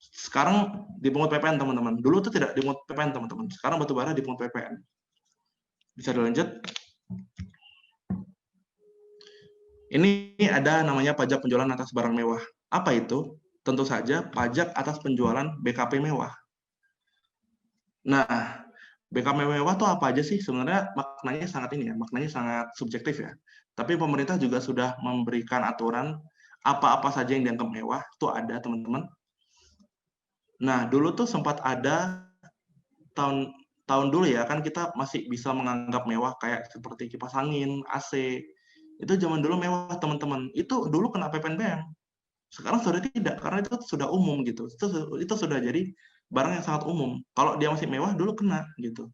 Sekarang dipungut PPN, teman-teman. Dulu tuh tidak dipungut PPN, teman-teman. Sekarang batu bara dipungut PPN. Bisa dilanjut. Ini ada namanya pajak penjualan atas barang mewah. Apa itu? Tentu saja pajak atas penjualan BKP mewah. Nah, BKP mewah itu apa aja sih? Sebenarnya maknanya sangat subjektif ya. Tapi pemerintah juga sudah memberikan aturan apa-apa saja yang dianggap mewah, itu ada, teman-teman. Nah, dulu tuh sempat ada tahun tahun dulu ya, kan kita masih bisa menganggap mewah kayak seperti kipas angin, AC. Itu zaman dulu mewah, teman-teman. Itu dulu kena PPNBM. Sekarang sudah tidak, karena itu sudah umum gitu. Itu sudah jadi barang yang sangat umum. Kalau dia masih mewah, dulu kena gitu.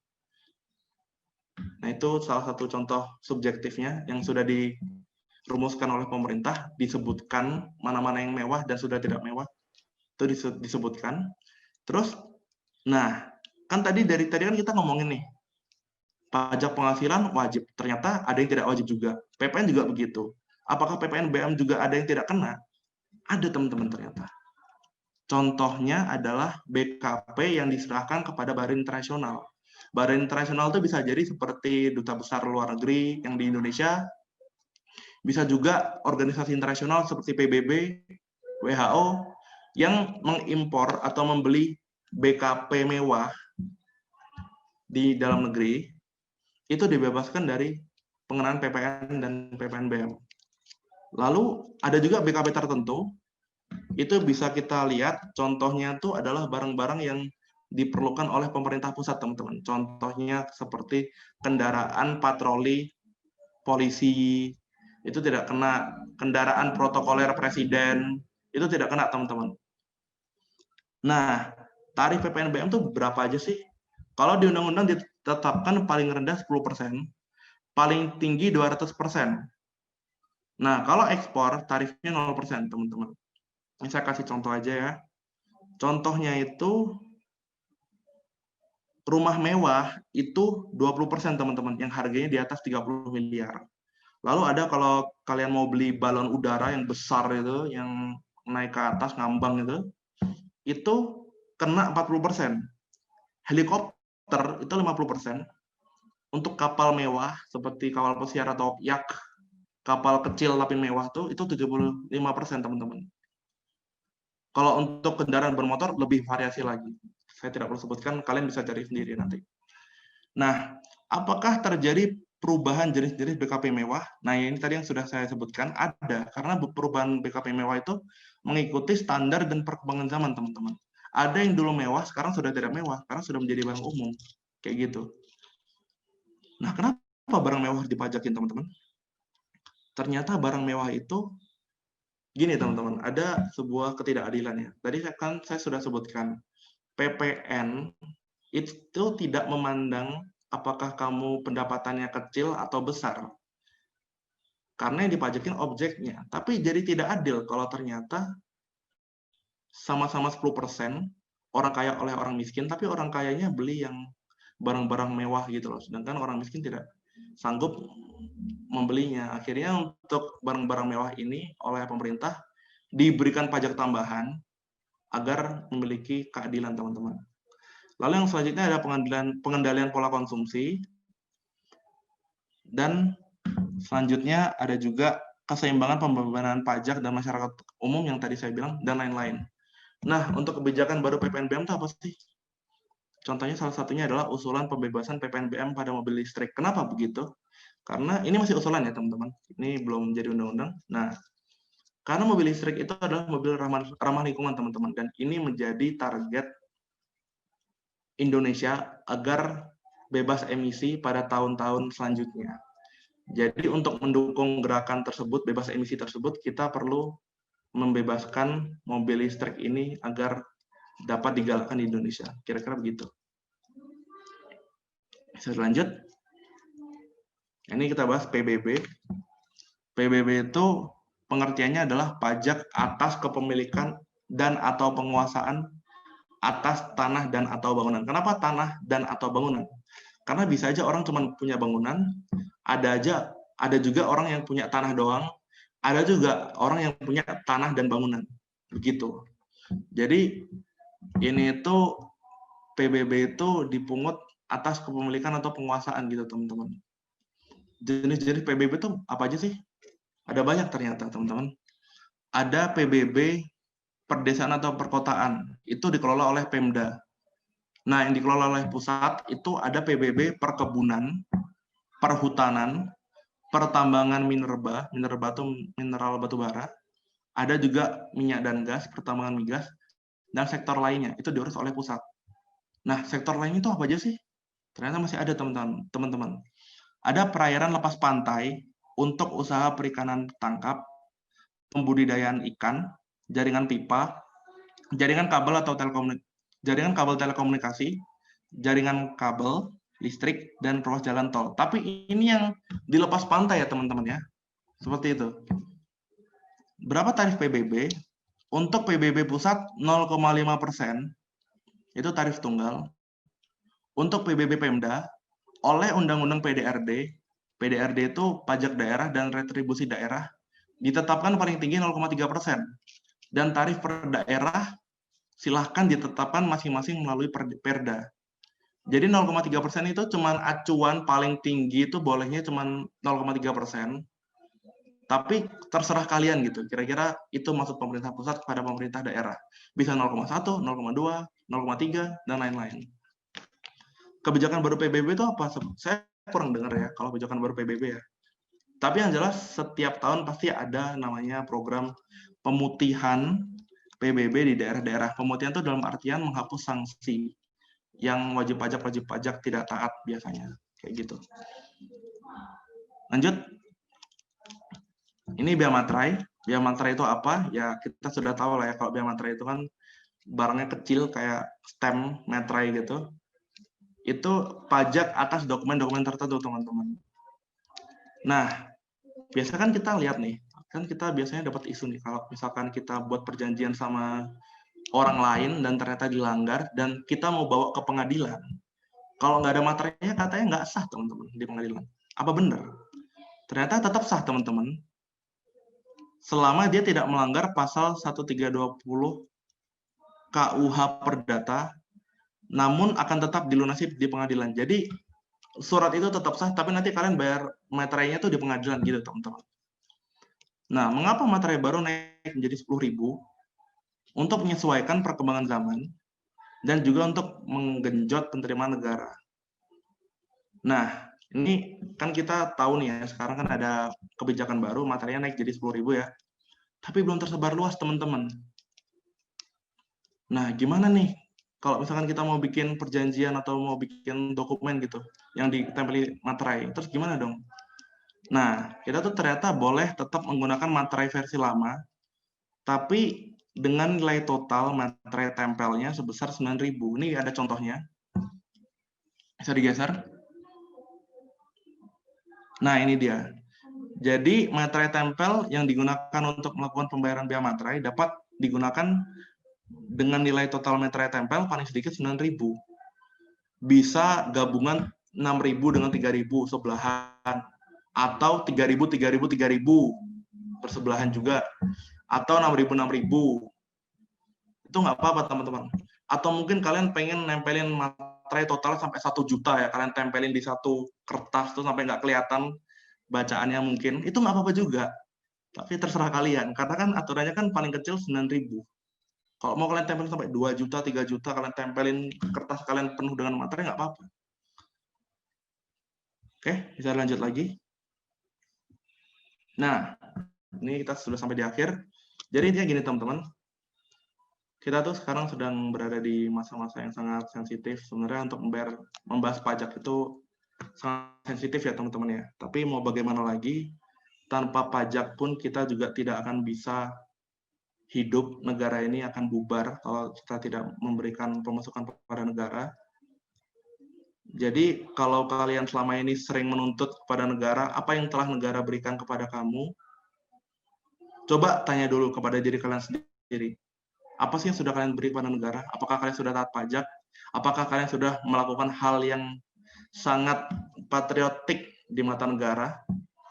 Nah, itu salah satu contoh subjektifnya yang sudah dirumuskan oleh pemerintah, disebutkan mana-mana yang mewah dan sudah tidak mewah. Itu disebutkan. Terus, nah, kan tadi kan kita ngomongin nih, pajak penghasilan wajib. Ternyata ada yang tidak wajib juga. PPN juga begitu. Apakah PPNBM juga ada yang tidak kena? Ada, teman-teman, ternyata. Contohnya adalah BKP yang diserahkan kepada badan internasional. Badan internasional itu bisa jadi seperti duta besar luar negeri yang di Indonesia, bisa juga organisasi internasional seperti PBB, WHO, yang mengimpor atau membeli BKP mewah di dalam negeri, itu dibebaskan dari pengenaan PPN dan PPNBM. Lalu ada juga BKP tertentu, itu bisa kita lihat contohnya itu adalah barang-barang yang diperlukan oleh pemerintah pusat, teman-teman. Contohnya seperti kendaraan patroli polisi, itu tidak kena. Kendaraan protokoler presiden, itu tidak kena, teman-teman. Nah, tarif PPNBM itu berapa aja sih? Kalau di undang-undang ditetapkan paling rendah 10%, paling tinggi 200%. Nah, kalau ekspor tarifnya 0%, teman-teman. Ini saya kasih contoh aja ya. Contohnya itu rumah mewah itu 20%, teman-teman, yang harganya di atas 30 miliar. Lalu ada kalau kalian mau beli balon udara yang besar itu, yang naik ke atas ngambang itu kena 40%. Helikopter itu 50%. Untuk kapal mewah seperti kapal pesiar atau yak, kapal kecil tapi mewah itu 75%, teman-teman. Kalau untuk kendaraan bermotor lebih variasi lagi. Saya tidak perlu sebutkan, kalian bisa cari sendiri nanti. Nah, apakah terjadi perubahan jenis-jenis BKP mewah? Nah, ini tadi yang sudah saya sebutkan, ada. Karena perubahan BKP mewah itu mengikuti standar dan perkembangan zaman, teman-teman. Ada yang dulu mewah, sekarang sudah tidak mewah, karena sudah menjadi barang umum. Kayak gitu. Nah, kenapa barang mewah dipajakin, teman-teman? Ternyata barang mewah itu, gini teman-teman, ada sebuah ketidakadilan ya. Tadi saya sudah sebutkan, PPN itu tidak memandang apakah kamu pendapatannya kecil atau besar. Karena yang dipajakin objeknya. Tapi jadi tidak adil kalau ternyata sama-sama 10%, orang kaya oleh orang miskin, tapi orang kayanya beli yang barang-barang mewah gitu loh. Sedangkan orang miskin tidak sanggup membelinya. Akhirnya untuk barang-barang mewah ini oleh pemerintah diberikan pajak tambahan agar memiliki keadilan, teman-teman. Lalu yang selanjutnya ada pengendalian pola konsumsi. Dan selanjutnya ada juga keseimbangan pembebanan pajak dan masyarakat umum yang tadi saya bilang, dan lain-lain. Nah, untuk kebijakan baru PPNBM itu apa sih? Contohnya salah satunya adalah usulan pembebasan PPNBM pada mobil listrik. Kenapa begitu? Karena ini masih usulan ya, teman-teman. Ini belum menjadi undang-undang. Nah, karena mobil listrik itu adalah mobil ramah lingkungan, teman-teman. Dan ini menjadi target Indonesia agar bebas emisi pada tahun-tahun selanjutnya. Jadi untuk mendukung gerakan tersebut, bebas emisi tersebut, kita perlu membebaskan mobil listrik ini agar dapat digalakkan di Indonesia. Kira-kira begitu. Saya lanjut. Ini kita bahas PBB. PBB itu pengertiannya adalah pajak atas kepemilikan dan atau penguasaan atas tanah dan atau bangunan. Kenapa tanah dan atau bangunan? Karena bisa aja orang cuma punya bangunan, ada juga orang yang punya tanah doang, ada juga orang yang punya tanah dan bangunan. Begitu. Jadi ini itu PBB itu dipungut atas kepemilikan atau penguasaan gitu, teman-teman. Jenis-jenis PBB itu apa aja sih? Ada banyak ternyata, teman-teman. Ada PBB perdesaan atau perkotaan, itu dikelola oleh Pemda. Nah, yang dikelola oleh pusat itu ada PBB perkebunan, perhutanan, pertambangan minerba itu mineral batu bara, ada juga minyak dan gas, pertambangan migas, dan sektor lainnya, itu diurus oleh pusat. Nah, sektor lain itu apa aja sih? Ternyata masih ada teman-teman. Ada perairan lepas pantai untuk usaha perikanan tangkap, pembudidayaan ikan, jaringan pipa, jaringan kabel telekomunikasi, jaringan kabel listrik, dan ruas jalan tol. Tapi ini yang dilepas pantai ya teman-teman ya. Seperti itu. Berapa tarif PBB? Untuk PBB pusat 0,5%, itu tarif tunggal. Untuk PBB Pemda, oleh Undang-Undang PDRD itu pajak daerah dan retribusi daerah, ditetapkan paling tinggi 0,3%. Dan tarif per daerah silahkan ditetapkan masing-masing melalui perda. Jadi 0,3% itu cuma acuan paling tinggi, itu bolehnya cuma 0,3%. Tapi terserah kalian gitu. Kira-kira itu maksud pemerintah pusat kepada pemerintah daerah. Bisa 0,1, 0,2, 0,3, dan lain-lain. Kebijakan baru PBB itu apa? Saya kurang dengar ya kalau kebijakan baru PBB ya. Tapi yang jelas setiap tahun pasti ada namanya program pemutihan PBB di daerah-daerah. Pemutihan itu dalam artian menghapus sanksi yang wajib pajak tidak taat biasanya. Kayak gitu. Lanjut. Ini bea materai. Bea materai itu apa? Ya kita sudah tahu lah ya, kalau bea materai itu kan barangnya kecil kayak stem materai gitu. Itu pajak atas dokumen-dokumen tertentu, teman-teman. Nah, biasanya kan kita lihat nih, kan kita biasanya dapat isu nih, kalau misalkan kita buat perjanjian sama orang lain dan ternyata dilanggar, dan kita mau bawa ke pengadilan. Kalau nggak ada materainya, katanya nggak sah, teman-teman, di pengadilan. Apa benar? Ternyata tetap sah, teman-teman. Selama dia tidak melanggar pasal 1320 KUH Perdata, namun akan tetap dilunasi di pengadilan. Jadi surat itu tetap sah, tapi nanti kalian bayar materainya tuh di pengadilan gitu, teman-teman. Nah, mengapa materai baru naik menjadi 10.000? Untuk menyesuaikan perkembangan zaman dan juga untuk menggenjot penerimaan negara. Nah, ini kan kita tahu nih ya, sekarang kan ada kebijakan baru, materinya naik jadi 10.000 ya. Tapi belum tersebar luas, teman-teman. Nah, gimana nih kalau misalkan kita mau bikin perjanjian atau mau bikin dokumen gitu yang ditempeli materai, terus gimana dong? Nah, kita tuh ternyata boleh tetap menggunakan materai versi lama, tapi dengan nilai total materai tempelnya sebesar 9.000. Ini ada contohnya. Bisa digeser? Nah, ini dia. Jadi, materai tempel yang digunakan untuk melakukan pembayaran bea materai dapat digunakan dengan nilai total materai tempel paling sedikit 9.000. Bisa gabungan 6.000 dengan 3.000 sebelahan. Atau 3.000, 3.000, 3.000 bersebelahan juga. Atau 6.000, 6.000. Itu nggak apa-apa, teman-teman. Atau mungkin kalian pengen nempelin materai total sampai 1 juta ya. Kalian tempelin di satu kertas tuh sampai nggak kelihatan bacaannya mungkin. Itu nggak apa-apa juga. Tapi terserah kalian. Karena kan aturannya kan paling kecil 9.000. Kalau mau kalian tempelin sampai 2 juta, 3 juta, kalian tempelin kertas kalian penuh dengan materai, nggak apa-apa. Oke, bisa lanjut lagi. Nah, ini kita sudah sampai di akhir. Jadi intinya gini, teman-teman. Kita tuh sekarang sedang berada di masa-masa yang sangat sensitif. Sebenarnya untuk membahas pajak itu sangat sensitif ya, teman-teman ya. Tapi mau bagaimana lagi, tanpa pajak pun kita juga tidak akan bisa hidup, negara ini akan bubar kalau kita tidak memberikan pemasukan kepada negara. Jadi kalau kalian selama ini sering menuntut kepada negara, apa yang telah negara berikan kepada kamu? Coba tanya dulu kepada diri kalian sendiri. Apa sih yang sudah kalian beri kepada negara? Apakah kalian sudah taat pajak? Apakah kalian sudah melakukan hal yang sangat patriotik di mata negara?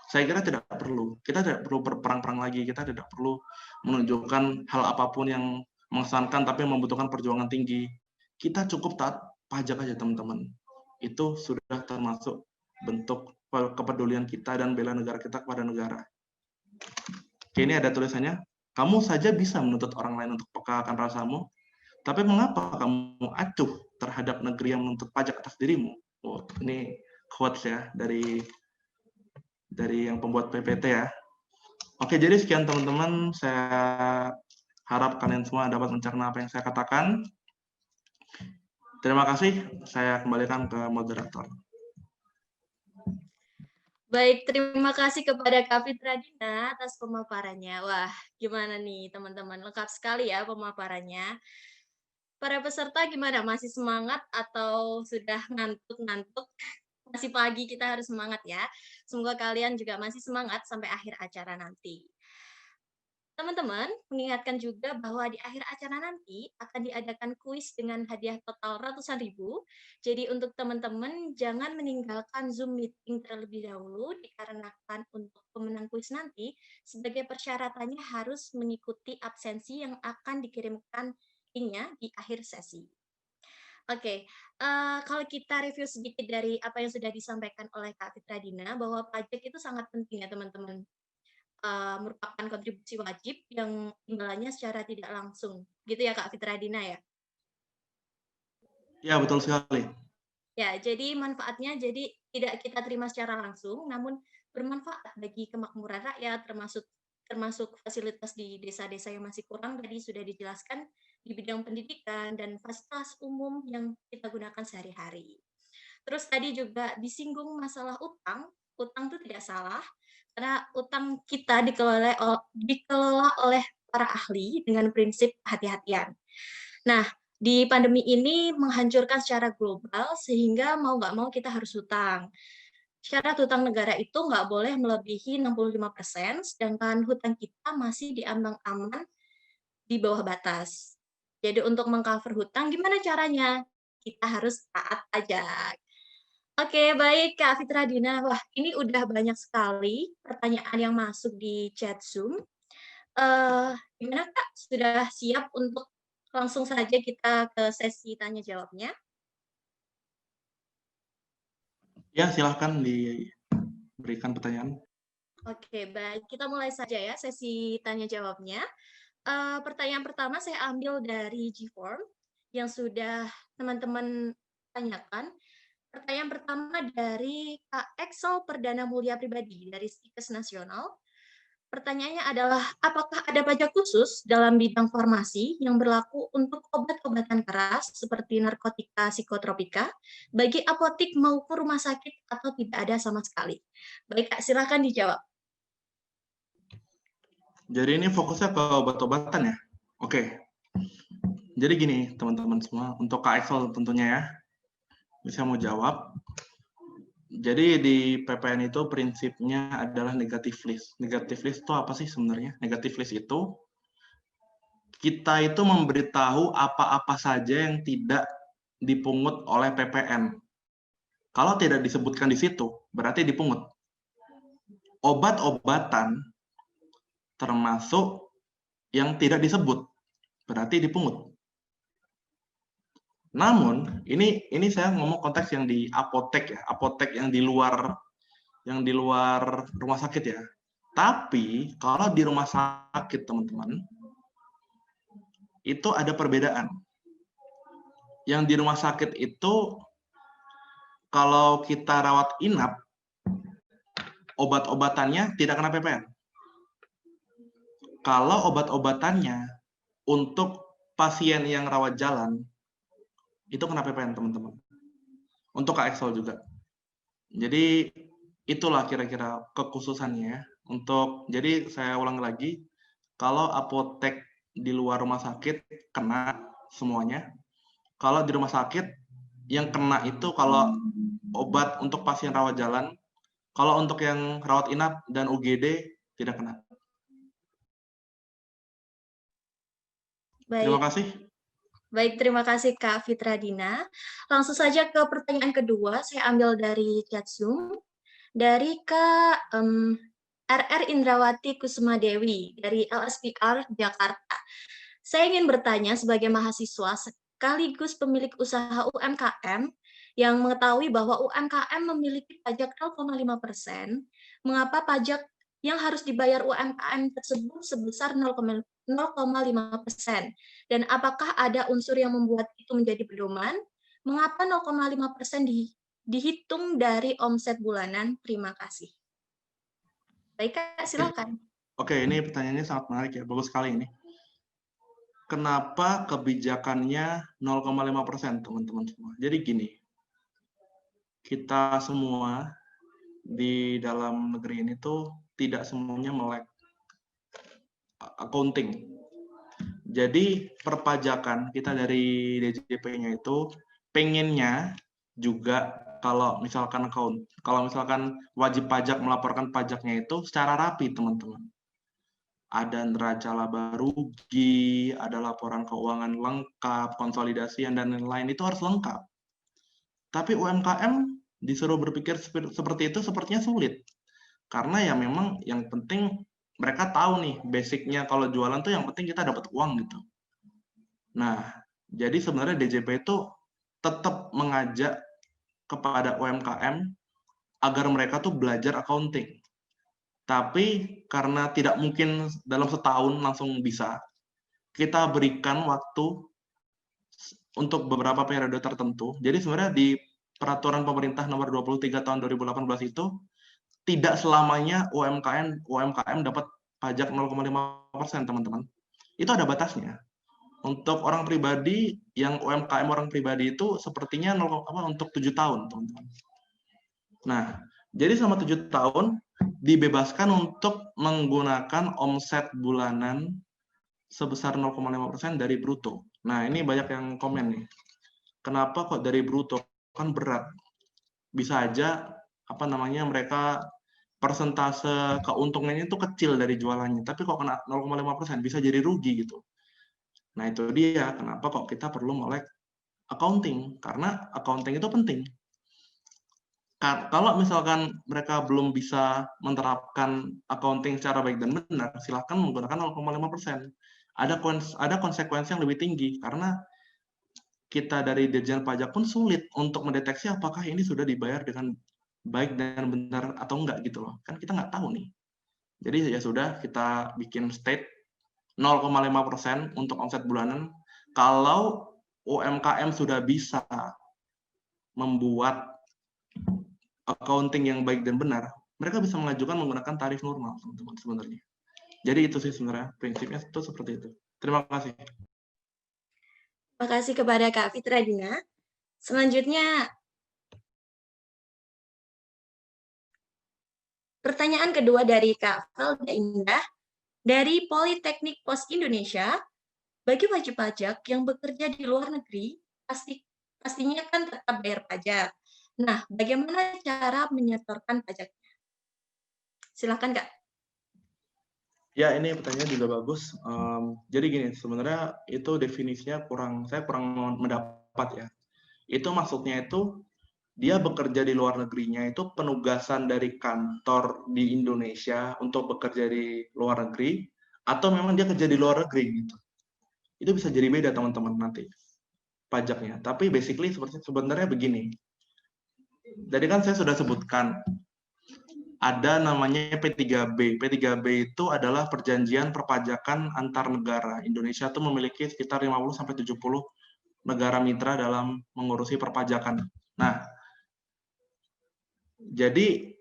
Saya kira tidak perlu. Kita tidak perlu berperang-perang lagi. Kita tidak perlu menunjukkan hal apapun yang mengesankan tapi membutuhkan perjuangan tinggi. Kita cukup taat pajak aja, teman-teman. Itu sudah termasuk bentuk kepedulian kita dan bela negara kita kepada negara. Oke, ini ada tulisannya. Kamu saja bisa menuntut orang lain untuk peka akan rasamu, tapi mengapa kamu acuh terhadap negeri yang menuntut pajak atas dirimu? Oh, ini quotes ya dari yang pembuat PPT ya. Oke, jadi sekian teman-teman. Saya harap kalian semua dapat mencerna apa yang saya katakan. Terima kasih, saya kembalikan ke moderator. Baik, terima kasih kepada Kak Fitra Dina atas pemaparannya. Wah, gimana nih teman-teman? Lengkap sekali ya pemaparannya. Para peserta gimana? Masih semangat atau sudah ngantuk-ngantuk? Masih pagi, kita harus semangat ya. Semoga kalian juga masih semangat sampai akhir acara nanti. Teman-teman, mengingatkan juga bahwa di akhir acara nanti akan diadakan kuis dengan hadiah total ratusan ribu. Jadi untuk teman-teman jangan meninggalkan Zoom meeting terlebih dahulu dikarenakan untuk pemenang kuis nanti sebagai persyaratannya harus mengikuti absensi yang akan dikirimkan linknya di akhir sesi. Oke, kalau kita review sedikit dari apa yang sudah disampaikan oleh Kak Fitra Dina, bahwa pajak itu sangat penting ya teman-teman. Merupakan kontribusi wajib yang imbalannya secara tidak langsung. Gitu ya Kak Fitra Dina ya? Ya, betul sekali. Ya, jadi manfaatnya jadi tidak kita terima secara langsung, namun bermanfaat bagi kemakmuran rakyat, termasuk fasilitas di desa-desa yang masih kurang tadi sudah dijelaskan di bidang pendidikan dan fasilitas umum yang kita gunakan sehari-hari. Terus tadi juga disinggung masalah utang itu tidak salah, karena utang kita dikelola oleh para ahli dengan prinsip hati-hatian. Nah, di pandemi ini menghancurkan secara global, sehingga mau nggak mau kita harus hutang. Syarat hutang negara itu nggak boleh melebihi 65%, sedangkan hutang kita masih diambang-ambang di bawah batas. Jadi untuk mengcover hutang, gimana caranya? Kita harus taat pajak. Oke, baik Kak Fitra Dina. Wah, ini udah banyak sekali pertanyaan yang masuk di chat Zoom. Gimana Kak? Sudah siap untuk langsung saja kita ke sesi tanya jawabnya? Ya, silahkan diberikan pertanyaan. Oke, baik. Kita mulai saja ya sesi tanya jawabnya. Pertanyaan pertama saya ambil dari G-Form yang sudah teman-teman tanyakan. Pertanyaan pertama dari Kak Excel Perdana Mulia Pribadi dari Stikes Nasional. Pertanyaannya adalah, apakah ada pajak khusus dalam bidang farmasi yang berlaku untuk obat-obatan keras seperti narkotika psikotropika bagi apotik maupun rumah sakit atau tidak ada sama sekali? Baik Kak, silakan dijawab. Jadi ini fokusnya ke obat-obatan ya? Oke. Jadi gini teman-teman semua, untuk Kak Excel tentunya ya, bisa mau jawab. Jadi di PPN itu prinsipnya adalah negative list. Negative list itu apa sih sebenarnya? Negative list itu kita itu memberitahu apa-apa saja yang tidak dipungut oleh PPN. Kalau tidak disebutkan di situ, berarti dipungut. Obat-obatan termasuk yang tidak disebut, berarti dipungut. Namun, ini saya ngomong konteks yang di apotek ya, apotek yang di luar rumah sakit ya. Tapi kalau di rumah sakit teman-teman, itu ada perbedaan. Yang di rumah sakit itu kalau kita rawat inap, obat-obatannya tidak kena PPN. Kalau obat-obatannya untuk pasien yang rawat jalan, itu kena PPN teman-teman. Untuk Kak Excel juga. Jadi itulah kira-kira kekhususannya. Jadi saya ulang lagi, kalau apotek di luar rumah sakit kena semuanya. Kalau di rumah sakit yang kena itu kalau obat untuk pasien rawat jalan, kalau untuk yang rawat inap dan UGD tidak kena. Baik. Terima kasih. Baik, terima kasih Kak Fitra Dina. Langsung saja ke pertanyaan kedua, saya ambil dari chat Zoom. Dari Kak RR Indrawati Kusuma Dewi dari LSPR Jakarta. Saya ingin bertanya sebagai mahasiswa sekaligus pemilik usaha UMKM yang mengetahui bahwa UMKM memiliki pajak 0,5%, mengapa pajak yang harus dibayar UMKM tersebut sebesar 0,5%? Dan apakah ada unsur yang membuat itu menjadi pedoman? Mengapa 0,5% dihitung dari omset bulanan? Terima kasih. Baik, Kak, silakan. Oke, ini pertanyaannya sangat menarik ya, bagus sekali ini. kenapa kebijakannya 0,5%, teman-teman semua. Jadi gini, kita semua di dalam negeri ini tuh tidak semuanya melek accounting. Jadi perpajakan kita dari DJP-nya itu pengennya juga kalau misalkan wajib pajak melaporkan pajaknya itu secara rapi, teman-teman. Ada neraca laba rugi, ada laporan keuangan lengkap, konsolidasian dan lain-lain itu harus lengkap. Tapi UMKM disuruh berpikir seperti itu sepertinya sulit. Karena ya memang yang penting mereka tahu nih basicnya kalau jualan tuh yang penting kita dapat uang gitu. Nah, jadi sebenarnya DJP itu tetap mengajak kepada UMKM agar mereka tuh belajar accounting. Tapi karena tidak mungkin dalam setahun langsung bisa, kita berikan waktu untuk beberapa periode tertentu. Jadi sebenarnya di peraturan pemerintah nomor 23 tahun 2018 itu tidak selamanya UMKM dapat pajak 0,5%, teman-teman. Itu ada batasnya. Untuk orang pribadi, yang UMKM orang pribadi itu sepertinya untuk 7 tahun, teman-teman. Nah, jadi selama 7 tahun dibebaskan untuk menggunakan omset bulanan sebesar 0,5% dari bruto. Nah, ini banyak yang komen nih. Kenapa kok dari bruto? Kan berat. Bisa aja mereka persentase keuntungannya itu kecil dari jualannya, tapi kok kena 0,5% bisa jadi rugi gitu. Nah, itu dia kenapa kok kita perlu melek accounting, karena accounting itu penting. Kalau misalkan mereka belum bisa menerapkan accounting secara baik dan benar, silahkan menggunakan 0,5%. Ada konsekuensi yang lebih tinggi, karena kita dari Dirjen Pajak pun sulit untuk mendeteksi apakah ini sudah dibayar dengan baik dan benar atau enggak gitu loh. Kan kita nggak tahu nih. Jadi ya sudah, kita bikin state 0,5% untuk omset bulanan. Kalau UMKM sudah bisa membuat accounting yang baik dan benar, mereka bisa mengajukan menggunakan tarif normal, teman-teman, sebenarnya. Jadi itu sih sebenarnya, prinsipnya itu seperti itu. Terima kasih. Terima kasih kepada Kak Fitra Dina. Selanjutnya, pertanyaan kedua dari Kak Felda Indah, dari Politeknik Pos Indonesia, bagi wajib pajak yang bekerja di luar negeri, pastinya kan tetap bayar pajak. Nah, bagaimana cara menyetorkan pajaknya? Silakan, Kak. Ya, ini pertanyaan juga bagus. Jadi gini, sebenarnya itu definisinya saya kurang mendapat ya. Itu maksudnya itu dia bekerja di luar negerinya itu penugasan dari kantor di Indonesia untuk bekerja di luar negeri, atau memang dia kerja di luar negeri gitu. Itu bisa jadi beda, teman-teman, nanti pajaknya. Tapi basically sebenarnya begini. Jadi kan saya sudah sebutkan ada namanya P3B. P3B itu adalah perjanjian perpajakan antar negara. Indonesia itu memiliki sekitar 50-70 negara mitra dalam mengurusi perpajakan. Nah, jadi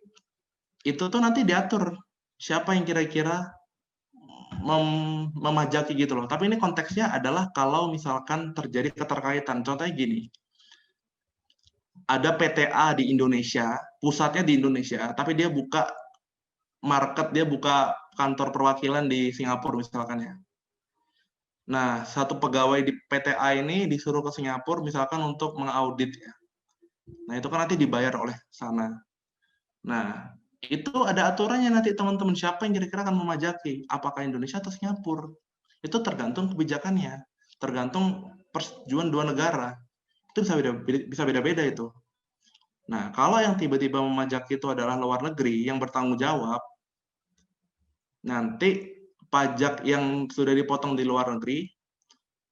itu tuh nanti diatur siapa yang kira-kira memajaki gitu loh. Tapi ini konteksnya adalah kalau misalkan terjadi keterkaitan. Contohnya gini, ada PTA di Indonesia, pusatnya di Indonesia, tapi dia buka kantor perwakilan di Singapura misalkan ya. Nah, satu pegawai di PTA ini disuruh ke Singapura misalkan untuk mengaudit ya. Nah, itu kan nanti dibayar oleh sana. Nah, itu ada aturannya nanti, teman-teman, siapa yang kira-kira akan memajaki, apakah Indonesia atau Singapura. Itu tergantung kebijakannya, tergantung persetujuan dua negara. Itu bisa beda-beda itu. Nah, kalau yang tiba-tiba memajaki itu adalah luar negeri yang bertanggung jawab, nanti pajak yang sudah dipotong di luar negeri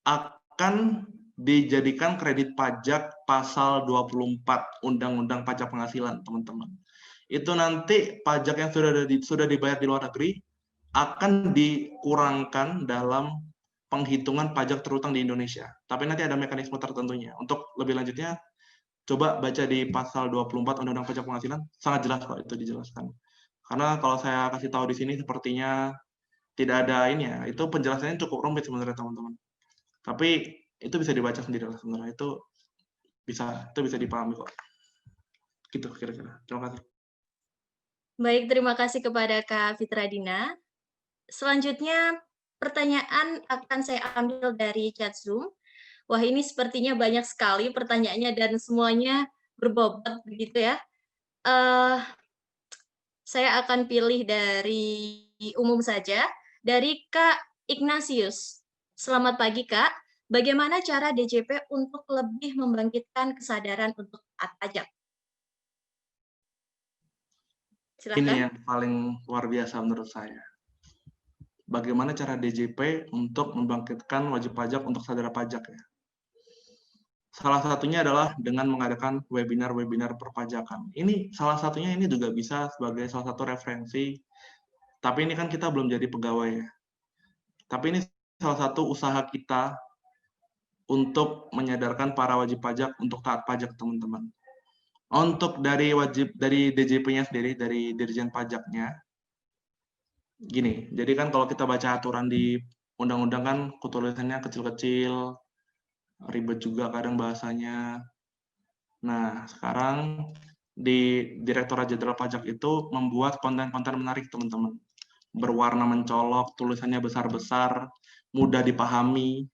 akan dijadikan kredit pajak pasal 24 Undang-Undang Pajak Penghasilan, teman-teman. Itu nanti pajak yang sudah dibayar di luar negeri akan dikurangkan dalam penghitungan pajak terutang di Indonesia. Tapi nanti ada mekanisme tertentunya. Untuk lebih lanjutnya, coba baca di pasal 24 Undang-Undang Pajak Penghasilan, sangat jelas kok itu dijelaskan. Karena kalau saya kasih tahu di sini sepertinya tidak ada ini ya, itu penjelasannya cukup rumit sebenarnya, teman-teman. Tapi itu bisa dibaca sendiri lah sebenarnya, itu bisa dipahami kok. Gitu kira-kira. Terima kasih. Baik, terima kasih kepada Kak Fitradina. Selanjutnya, pertanyaan akan saya ambil dari chat Zoom. Wah, ini sepertinya banyak sekali pertanyaannya dan semuanya berbobot begitu ya. Saya akan pilih dari umum saja, dari Kak Ignatius. Selamat pagi, Kak. Bagaimana cara DJP untuk lebih membangkitkan kesadaran untuk taat pajak? Ini Silakan. yang paling luar biasa menurut saya. Bagaimana cara DJP untuk membangkitkan wajib pajak untuk sadar pajak ya? Salah satunya adalah dengan mengadakan webinar-webinar perpajakan. Ini salah satunya ini juga bisa sebagai salah satu referensi. Tapi ini kan kita belum jadi pegawai ya. Tapi ini salah satu usaha kita untuk menyadarkan para wajib pajak untuk taat pajak, teman-teman. Untuk dari DJP-nya sendiri, dari Dirjen Pajaknya, gini, jadi kan kalau kita baca aturan di undang-undang kan tulisannya kecil-kecil, ribet juga kadang bahasanya. Nah, sekarang di Direktorat Jenderal Pajak itu membuat konten-konten menarik, teman-teman. Berwarna mencolok, tulisannya besar-besar, mudah dipahami.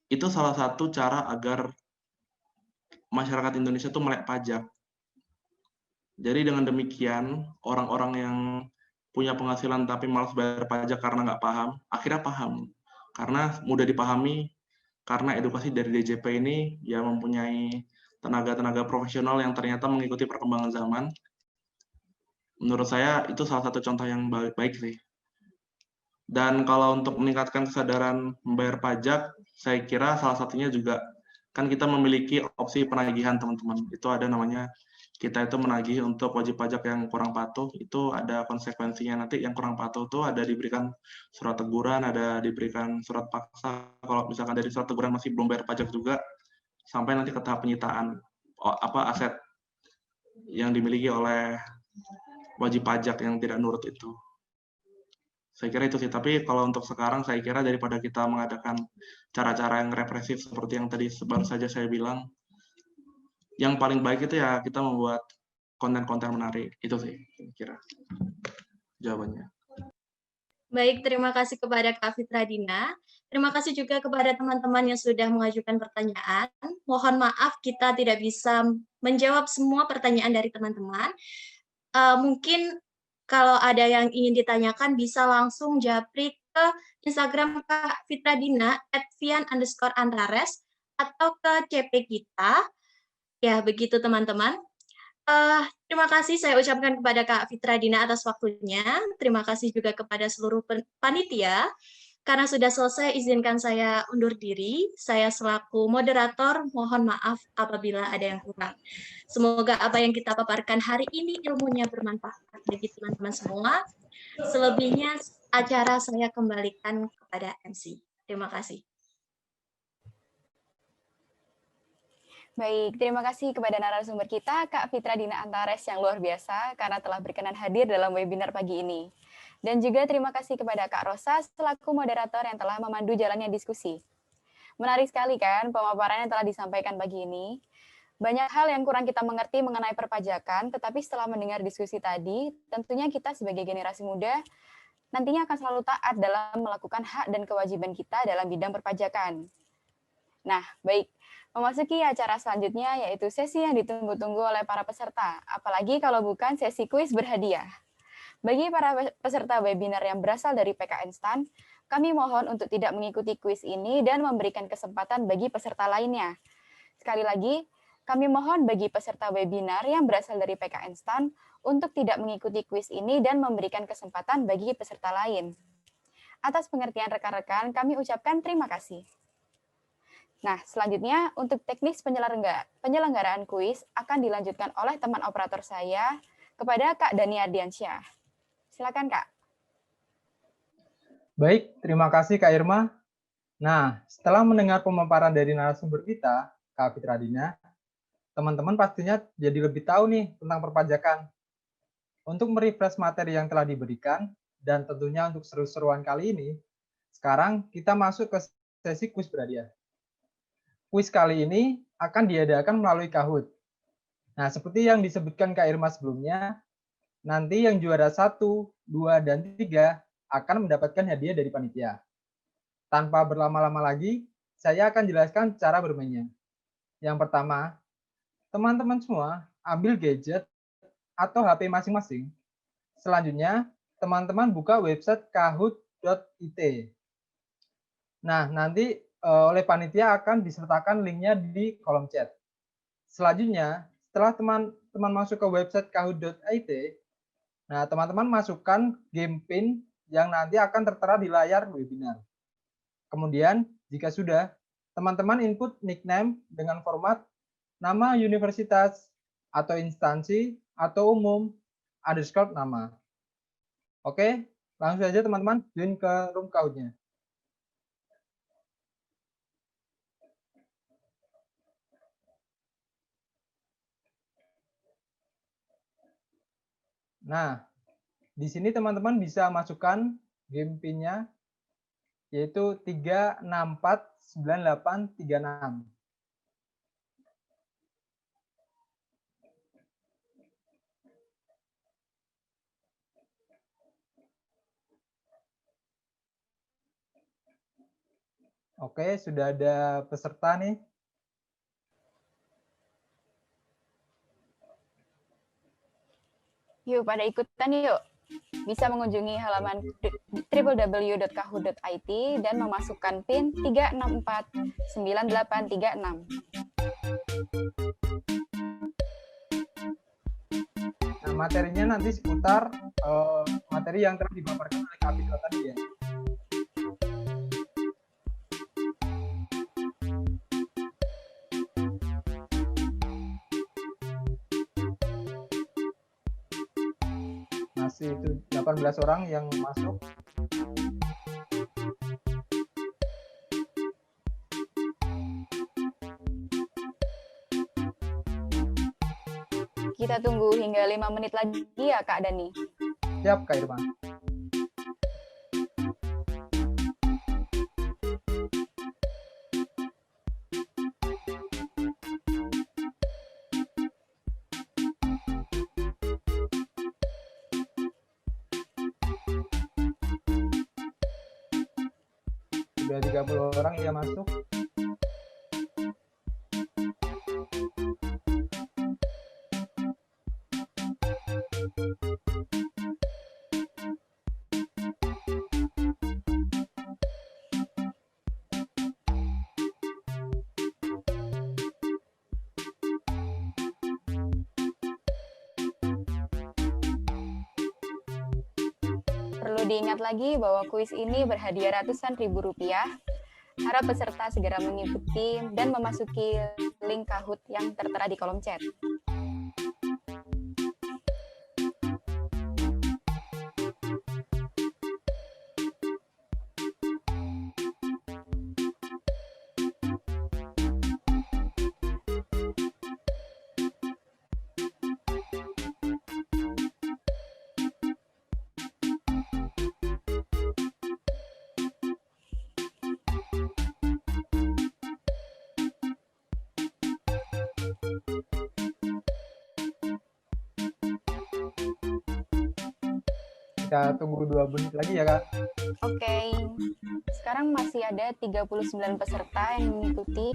Itu salah satu cara agar masyarakat Indonesia itu melek pajak. Jadi dengan demikian, orang-orang yang punya penghasilan tapi malas bayar pajak karena nggak paham, akhirnya paham. Karena mudah dipahami, karena edukasi dari DJP ini ya mempunyai tenaga-tenaga profesional yang ternyata mengikuti perkembangan zaman. Menurut saya itu salah satu contoh yang baik sih. Dan kalau untuk meningkatkan kesadaran membayar pajak, saya kira salah satunya juga kan kita memiliki opsi penagihan, teman-teman. Itu ada namanya, kita itu menagih untuk wajib pajak yang kurang patuh, itu ada konsekuensinya. Nanti yang kurang patuh itu ada diberikan surat teguran, ada diberikan surat paksa. Kalau misalkan dari surat teguran masih belum bayar pajak juga, sampai nanti ke tahap penyitaan aset yang dimiliki oleh wajib pajak yang tidak nurut itu. Saya kira itu sih, tapi kalau untuk sekarang saya kira daripada kita mengadakan cara-cara yang represif seperti yang tadi baru saja saya bilang, yang paling baik itu ya kita membuat konten-konten menarik. Itu sih kira-kira jawabannya. Baik, terima kasih kepada Kak Fitradina. Terima kasih juga kepada teman-teman yang sudah mengajukan pertanyaan. Mohon maaf kita tidak bisa menjawab semua pertanyaan dari teman-teman. Mungkin kalau ada yang ingin ditanyakan bisa langsung japri ke Instagram Kak Fitradina @fian_antares atau ke CP kita. Ya, begitu teman-teman. Terima kasih saya ucapkan kepada Kak Fitradina atas waktunya. Terima kasih juga kepada seluruh panitia. Karena sudah selesai, izinkan saya undur diri. Saya selaku moderator, mohon maaf apabila ada yang kurang. Semoga apa yang kita paparkan hari ini ilmunya bermanfaat bagi teman-teman semua. Selebihnya acara saya kembalikan kepada MC. Terima kasih. Baik, terima kasih kepada narasumber kita, Kak Fitradina Antares yang luar biasa karena telah berkenan hadir dalam webinar pagi ini. Dan juga terima kasih kepada Kak Rosa selaku moderator yang telah memandu jalannya diskusi. Menarik sekali kan pemaparan yang telah disampaikan pagi ini. Banyak hal yang kurang kita mengerti mengenai perpajakan, tetapi setelah mendengar diskusi tadi, tentunya kita sebagai generasi muda nantinya akan selalu taat dalam melakukan hak dan kewajiban kita dalam bidang perpajakan. Nah, baik. Memasuki acara selanjutnya yaitu sesi yang ditunggu-tunggu oleh para peserta, apalagi kalau bukan sesi kuis berhadiah. Bagi para peserta webinar yang berasal dari PKN STAN, kami mohon untuk tidak mengikuti kuis ini dan memberikan kesempatan bagi peserta lainnya. Sekali lagi, kami mohon bagi peserta webinar yang berasal dari PKN STAN untuk tidak mengikuti kuis ini dan memberikan kesempatan bagi peserta lain. Atas pengertian rekan-rekan, kami ucapkan terima kasih. Nah, selanjutnya untuk teknis penyelenggaraan kuis akan dilanjutkan oleh teman operator saya kepada Kak Dani Ardiansyah. Silakan, Kak. Baik, terima kasih Kak Irma. Nah, setelah mendengar pemaparan dari narasumber kita, Kak Fitradina, teman-teman pastinya jadi lebih tahu nih tentang perpajakan. Untuk merefresh materi yang telah diberikan, dan tentunya untuk seru-seruan kali ini, Sekarang kita masuk ke sesi kuis berhadiah. Kuis kali ini akan diadakan melalui Kahoot. Nah, seperti yang disebutkan Kak Irma sebelumnya, nanti yang juara 1, 2, dan 3 akan mendapatkan hadiah dari panitia. Tanpa berlama-lama lagi, saya akan jelaskan cara bermainnya. Yang pertama, teman-teman semua ambil gadget atau HP masing-masing. Selanjutnya, teman-teman buka website kahoot.it. Nah, nanti oleh panitia akan disertakan linknya di kolom chat. Selanjutnya, setelah teman-teman masuk ke website kahoot.it, nah teman-teman masukkan game pin yang nanti akan tertera di layar webinar. Kemudian, jika sudah, teman-teman input nickname dengan format nama universitas atau instansi atau umum underscore nama. Oke, langsung saja teman-teman join ke room Kahoot-nya. Nah, di sini teman-teman bisa masukkan game pin-nya yaitu 3649836. Oke, sudah ada peserta nih. Yuk, pada ikutan yuk. Bisa mengunjungi halaman www.kahoot.it dan memasukkan PIN 3649836. Nah, materinya nanti seputar materi yang telah dipaparkan oleh Kak Fitra tadi ya. Masih itu 18 orang yang masuk. Kita tunggu hingga 5 menit lagi ya Kak Dani. Siap Kak Irma. Sudah 30 orang yang masuk. Perlu diingat lagi bahwa kuis ini berhadiah ratusan ribu rupiah. Harap peserta segera mengikuti dan memasuki link Kahoot yang tertera di kolom chat. Kita tunggu 2 menit lagi ya Kak. Oke, sekarang masih ada 39 peserta yang mengikuti.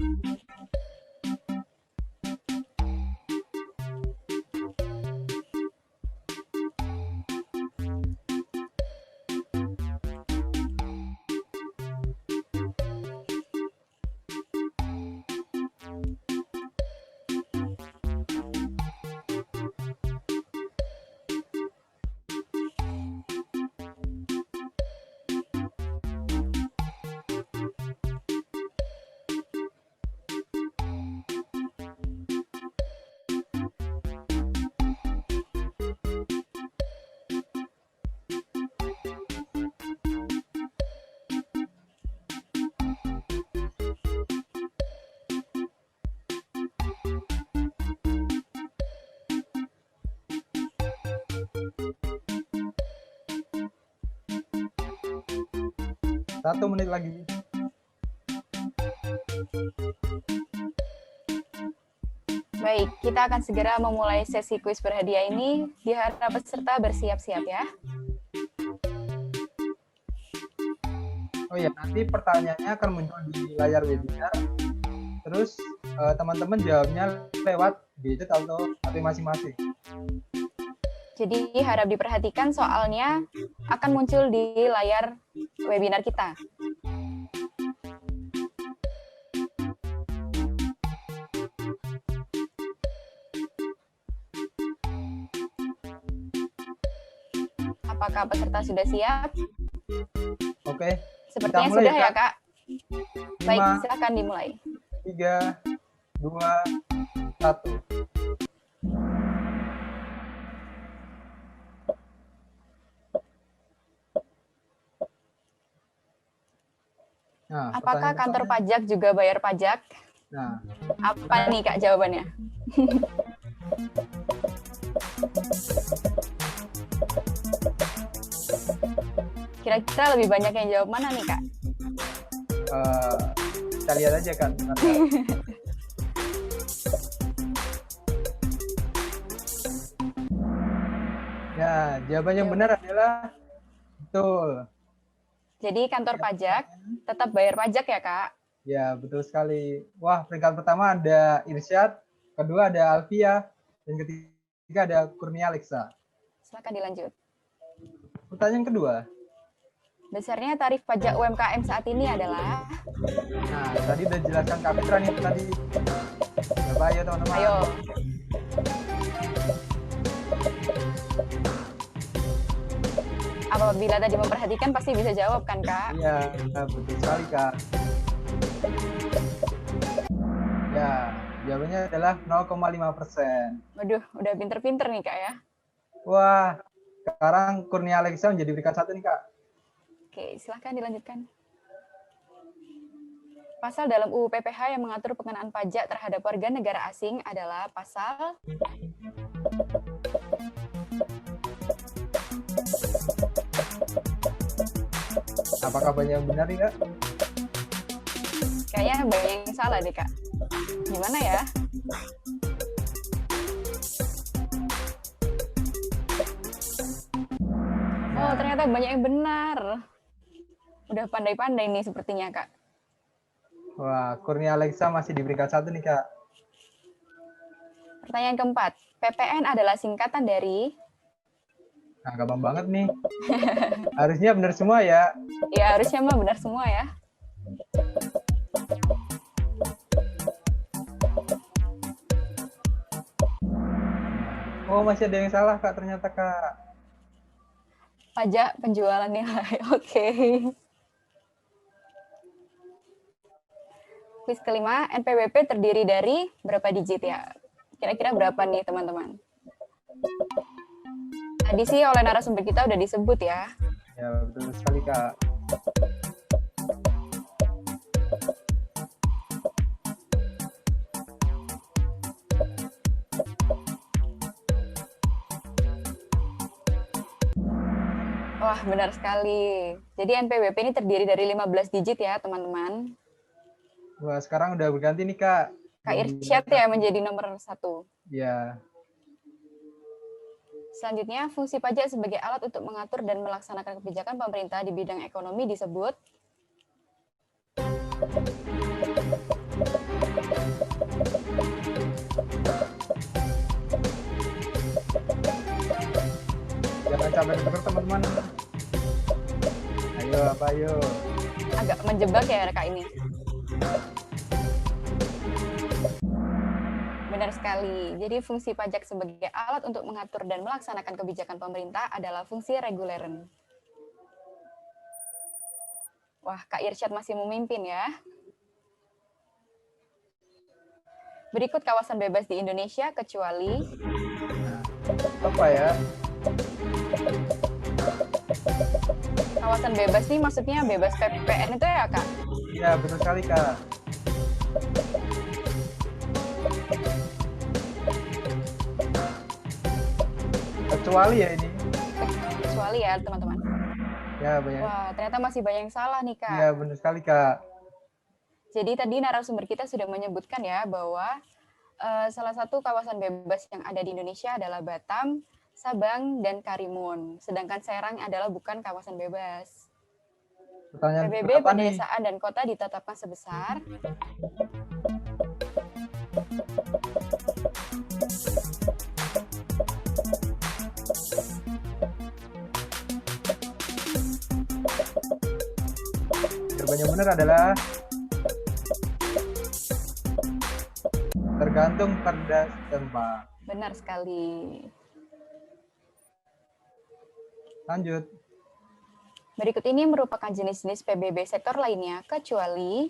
1 menit lagi. Baik, kita akan segera memulai sesi kuis berhadiah ini. Diharap peserta bersiap-siap ya. Oh ya, nanti pertanyaannya akan muncul di layar webinar. Terus teman-teman jawabnya lewat gadget atau HP masing-masing. Jadi harap diperhatikan soalnya akan muncul di layar webinar kita. Apakah peserta sudah siap? Oke, Sepertinya mulai sudah ya, ya, Kak. Baik, 5, silakan dimulai. 3, 2, 1. Nah, Apakah pertanyaan kantor pertama. pajak juga bayar pajak? Nah, Apa nih, Kak, jawabannya? Kira-kira lebih banyak yang jawab mana nih, Kak? kita lihat aja kan. Ya, jawaban yang benar adalah betul. Jadi kantor pajak tetap bayar pajak ya, Kak? Ya, betul sekali. Wah, peringkat pertama ada Irsyad, kedua ada Alfia, dan ketiga ada Kurnia Alexa. Silakan dilanjut. Pertanyaan kedua. Besarnya tarif pajak UMKM saat ini adalah? Nah, tadi udah jelaskan Kak Fitra nih tadi. Coba ayo teman-teman. Ayo. Apabila tadi memperhatikan pasti bisa jawab kan, Kak? Iya, betul sekali Kak. Ya, jawabannya adalah 0,5%. Waduh, udah pinter-pinter nih, Kak ya. Wah, sekarang Kurnia Alexa menjadi peringkat 1 nih Kak. Oke, silahkan dilanjutkan. Pasal dalam UU PPH yang mengatur pengenaan pajak terhadap warga negara asing adalah pasal? Apakah banyak yang benar nih Kak? Kayaknya banyak yang salah deh, Kak. Gimana ya? Oh, ternyata banyak yang benar. Udah pandai-pandai nih sepertinya, Kak. Wah, Kurnia Alexa masih di peringkat 1 nih Kak. Pertanyaan keempat, PPN adalah singkatan dari? Nah, gampang banget nih. Harusnya benar semua ya. Ya, harusnya mah benar semua ya. Oh, masih ada yang salah Kak ternyata Kak. Pajak penjualan nilai. Oke. Kuis kelima, NPWP terdiri dari berapa digit ya? Kira-kira berapa nih teman-teman? Tadi sih oleh narasumber kita udah disebut ya. Ya, betul sekali Kak. Wah, benar sekali. Jadi NPWP ini terdiri dari 15 digit ya, teman-teman. Wah, sekarang udah berganti nih Kak. Kak Irsyad ya menjadi nomor 1. Ya. Selanjutnya, fungsi pajak sebagai alat untuk mengatur dan melaksanakan kebijakan pemerintah di bidang ekonomi disebut? Jangan sampai dengar teman-teman. Ayo, apa ayo? Agak menjebak ya Kak ini. Benar sekali. Jadi fungsi pajak sebagai alat untuk mengatur dan melaksanakan kebijakan pemerintah adalah fungsi reguleren. Wah, Kak Irsyad masih memimpin ya. Berikut kawasan bebas di Indonesia kecuali? Apa ya? Kawasan bebas nih maksudnya bebas PPN itu ya, Kak? Iya, betul sekali, Kak. Kecuali ya ini. Kecuali ya, teman-teman. Ya, banyak. Wah, ternyata masih banyak yang salah nih, Kak. Iya, benar sekali, Kak. Jadi tadi narasumber kita sudah menyebutkan ya bahwa salah satu kawasan bebas yang ada di Indonesia adalah Batam, Sabang, dan Karimun. Sedangkan Serang adalah bukan kawasan bebas. Pertanyaan PBB berapa nih? pedesaan dan kota ditetapkan sebesar Jawaban yang benar adalah tergantung perda setempat. benar sekali. Lanjut. Berikut ini merupakan jenis-jenis PBB sektor lainnya kecuali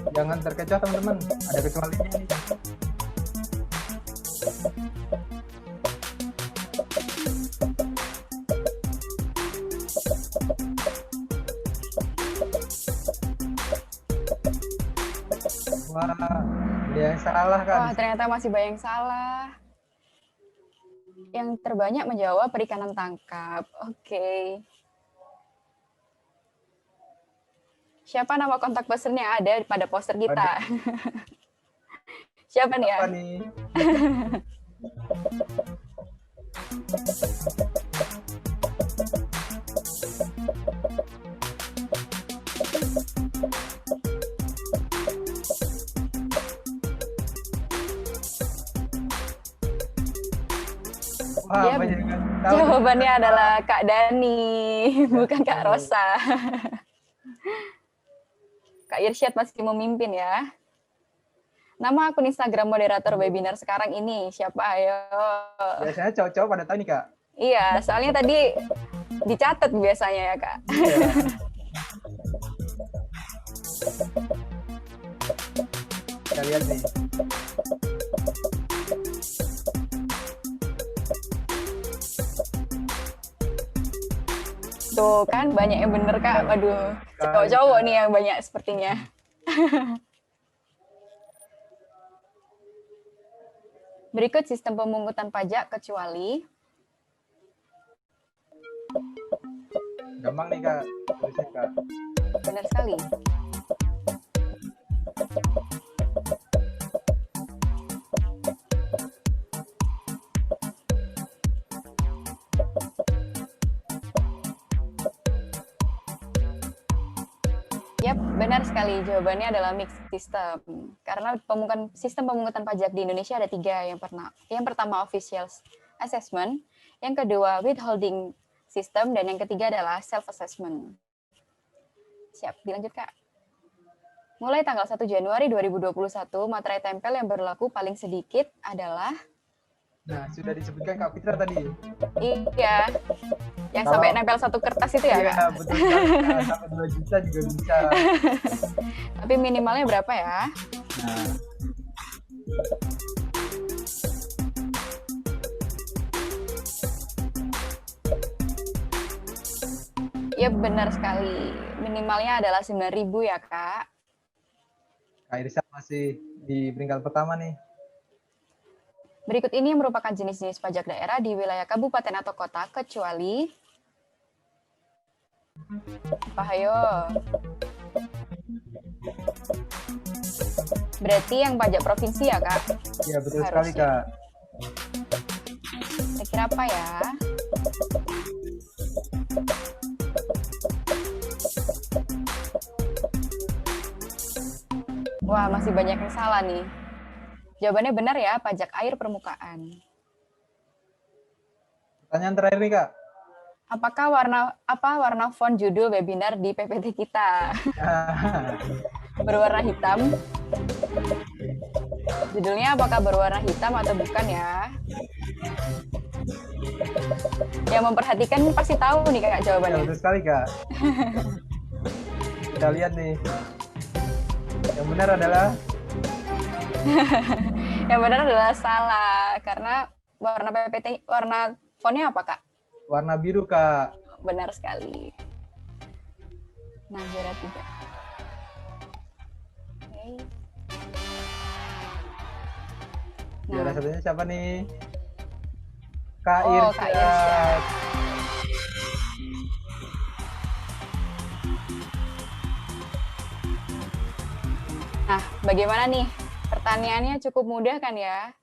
Jangan terkecoh teman-teman, ada kecualinya nih. Wah, ada yang salah kan? wah, ternyata masih banyak yang salah. Yang terbanyak menjawab perikanan tangkap. Oke. Siapa nama kontak person yang ada pada poster kita? Siapa nih ya? Apa nih? Wah, Dia- banyak yang tahu. Jawabannya adalah Kak Dani, bukan Kak Rosa. Kak Irsyad masih memimpin ya. Nama akun Instagram moderator webinar sekarang ini siapa? Ayo. Biasanya cowok-cowok pada tahu nih, Kak. Iya, soalnya tadi dicatat biasanya ya Kak. Iya. Kita lihat nih. Tuh kan banyak yang bener Kak. Waduh, cowok-cowok nih yang banyak sepertinya. Berikut sistem pemungutan pajak kecuali Gampang nih, Kak. Tulisnya, Kak. benar sekali. Yap, benar sekali. Jawabannya adalah mixed system. Karena sistem pemungutan pajak di Indonesia ada 3. Yang pertama official assessment, yang kedua withholding system, dan yang ketiga adalah self-assessment. Siap, dilanjut Kak. Mulai tanggal 1 Januari 2021, materai tempel yang berlaku paling sedikit adalah Nah, sudah disebutkan Kak Fitra tadi. iya, yang sampai nempel satu kertas itu ya, Kak? Iya, betul sekali, Kak. Sampai 2 juta juga bisa. Tapi minimalnya berapa ya? Nah, Iya, benar sekali. Minimalnya adalah 9.000 ya, Kak. Kak Irsa masih di peringkat pertama nih. Berikut ini merupakan jenis-jenis pajak daerah di wilayah kabupaten atau kota kecuali apa ayo? Berarti yang pajak provinsi ya, Kak? Iya, betul sekali, Harusnya. Kak. Kira-kira apa ya? Wah, masih banyak yang salah nih. Jawabannya benar ya, pajak air permukaan. Pertanyaan terakhir nih, Kak. Apakah warna font judul webinar di PPT kita? Berwarna hitam. Judulnya apakah berwarna hitam atau bukan ya? Yang memperhatikan pasti tahu nih Kak Ya, jawabannya. betul sekali, Kak. Kita lihat nih. Yang benar adalah Yang benar adalah salah karena warna PPT, warna fontnya apa Kak? warna biru, Kak. Benar sekali. Nah, juara 3. Oke. Juara Nah, satunya siapa nih? Kak Oh, Kak Irsyad. Irsyad. Nah, bagaimana nih? Pertanyaannya cukup mudah kan ya?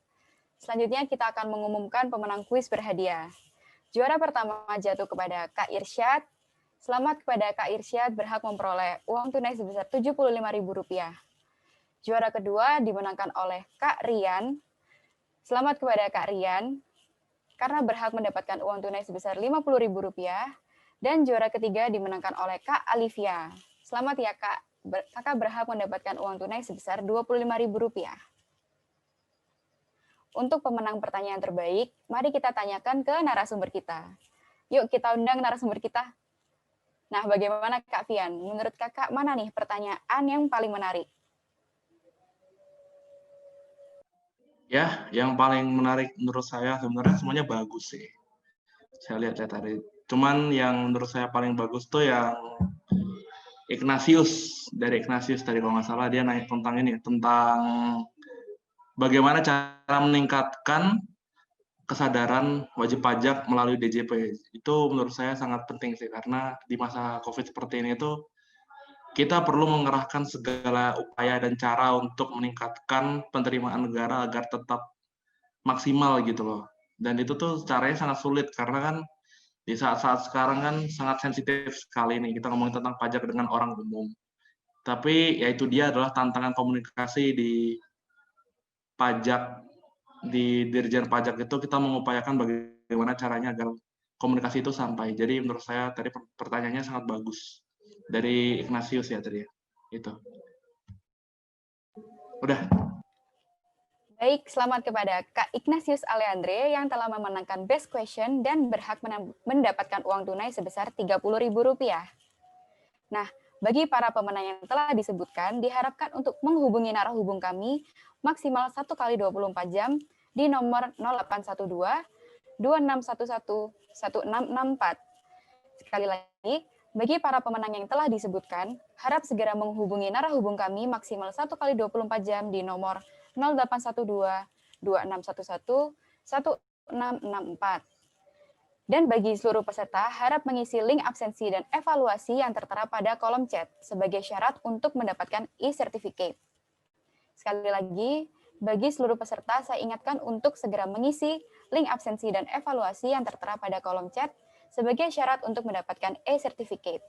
Selanjutnya kita akan mengumumkan pemenang kuis berhadiah. Juara pertama jatuh kepada Kak Irsyad. Selamat kepada Kak Irsyad berhak memperoleh uang tunai sebesar Rp75.000. Juara kedua dimenangkan oleh Kak Rian. Selamat kepada Kak Rian karena berhak mendapatkan uang tunai sebesar Rp50.000. Dan juara ketiga dimenangkan oleh Kak Alivia. Selamat ya Kak, Kakak berhak mendapatkan uang tunai sebesar Rp25.000. Untuk pemenang pertanyaan terbaik, mari kita tanyakan ke narasumber kita. Yuk kita undang narasumber kita. Nah, bagaimana Kak Fian? Menurut Kakak, mana nih pertanyaan yang paling menarik? Ya, yang paling menarik menurut saya sebenarnya semuanya bagus sih. Saya lihat-lihat tadi. Cuman yang menurut saya paling bagus tuh yang Ignatius tadi kalau nggak salah dia naik tentang ini, tentang bagaimana cara meningkatkan kesadaran wajib pajak melalui DJP. Itu menurut saya sangat penting sih, karena di masa COVID seperti ini itu kita perlu mengerahkan segala upaya dan cara untuk meningkatkan penerimaan negara agar tetap maksimal gitu loh. Dan itu tuh caranya sangat sulit, karena kan di saat-saat sekarang kan sangat sensitif sekali nih kita ngomongin tentang pajak dengan orang umum. Tapi ya itu dia adalah tantangan komunikasi di pajak, di Dirjen Pajak itu kita mengupayakan bagaimana caranya agar komunikasi itu sampai. Jadi menurut saya tadi pertanyaannya sangat bagus. Dari Ignatius ya tadi ya. Itu. Udah. Baik, selamat kepada Kak Ignatius Aleandre yang telah memenangkan Best Question dan berhak mendapatkan uang tunai sebesar Rp30.000. Nah, bagi para pemenang yang telah disebutkan, diharapkan untuk menghubungi narahubung kami maksimal 1 kali 24 jam di nomor 0812 2611 1664. Sekali lagi, bagi para pemenang yang telah disebutkan, harap segera menghubungi narahubung kami maksimal 1 kali 24 jam di nomor 0812 2611 1664. Dan bagi seluruh peserta, harap mengisi link absensi dan evaluasi yang tertera pada kolom chat sebagai syarat untuk mendapatkan e-certificate. Sekali lagi, bagi seluruh peserta, saya ingatkan untuk segera mengisi link absensi dan evaluasi yang tertera pada kolom chat sebagai syarat untuk mendapatkan e-certificate.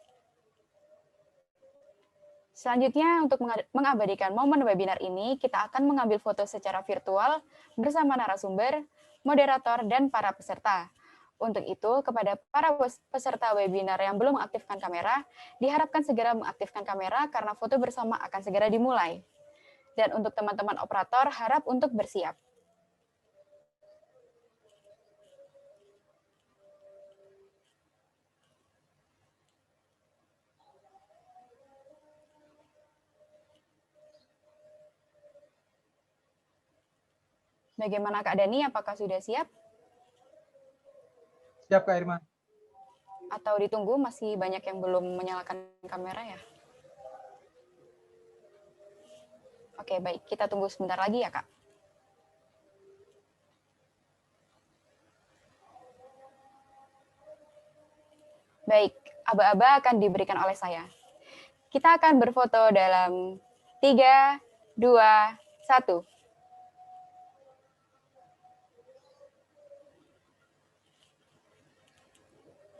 Selanjutnya, untuk mengabadikan momen webinar ini, kita akan mengambil foto secara virtual bersama narasumber, moderator, dan para peserta. Untuk itu, kepada para peserta webinar yang belum mengaktifkan kamera, diharapkan segera mengaktifkan kamera karena foto bersama akan segera dimulai. Dan untuk teman-teman operator, harap untuk bersiap. Bagaimana Kak Dani, apakah sudah siap? Siap Kak Irma. Atau ditunggu, masih banyak yang belum menyalakan kamera ya? Oke, baik. Kita tunggu sebentar lagi ya, Kak. Baik, aba-aba akan diberikan oleh saya. Kita akan berfoto dalam 3, 2, 1.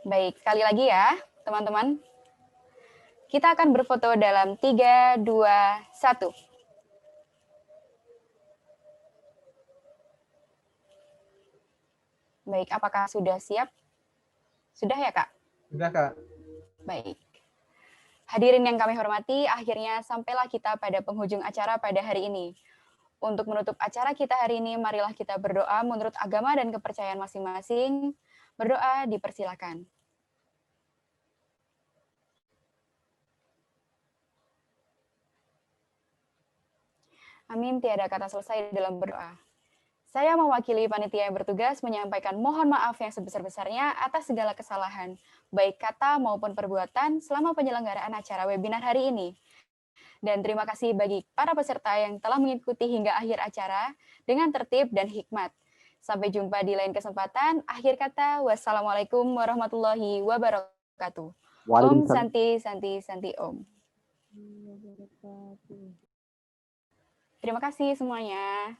Baik, sekali lagi ya, teman-teman. Kita akan berfoto dalam 3, 2, 1. Baik, apakah sudah siap? Sudah ya, Kak? Sudah Kak. Baik. Hadirin yang kami hormati, akhirnya sampailah kita pada penghujung acara pada hari ini. Untuk menutup acara kita hari ini, marilah kita berdoa menurut agama dan kepercayaan masing-masing. Berdoa dipersilakan. Amin, tiada kata selesai dalam berdoa. Saya mewakili panitia yang bertugas menyampaikan mohon maaf yang sebesar-besarnya atas segala kesalahan, baik kata maupun perbuatan selama penyelenggaraan acara webinar hari ini. Dan terima kasih bagi para peserta yang telah mengikuti hingga akhir acara dengan tertib dan hikmat. Sampai jumpa di lain kesempatan. Akhir kata, wassalamualaikum warahmatullahi wabarakatuh. Om Santi Santi Santi Om. Terima kasih semuanya.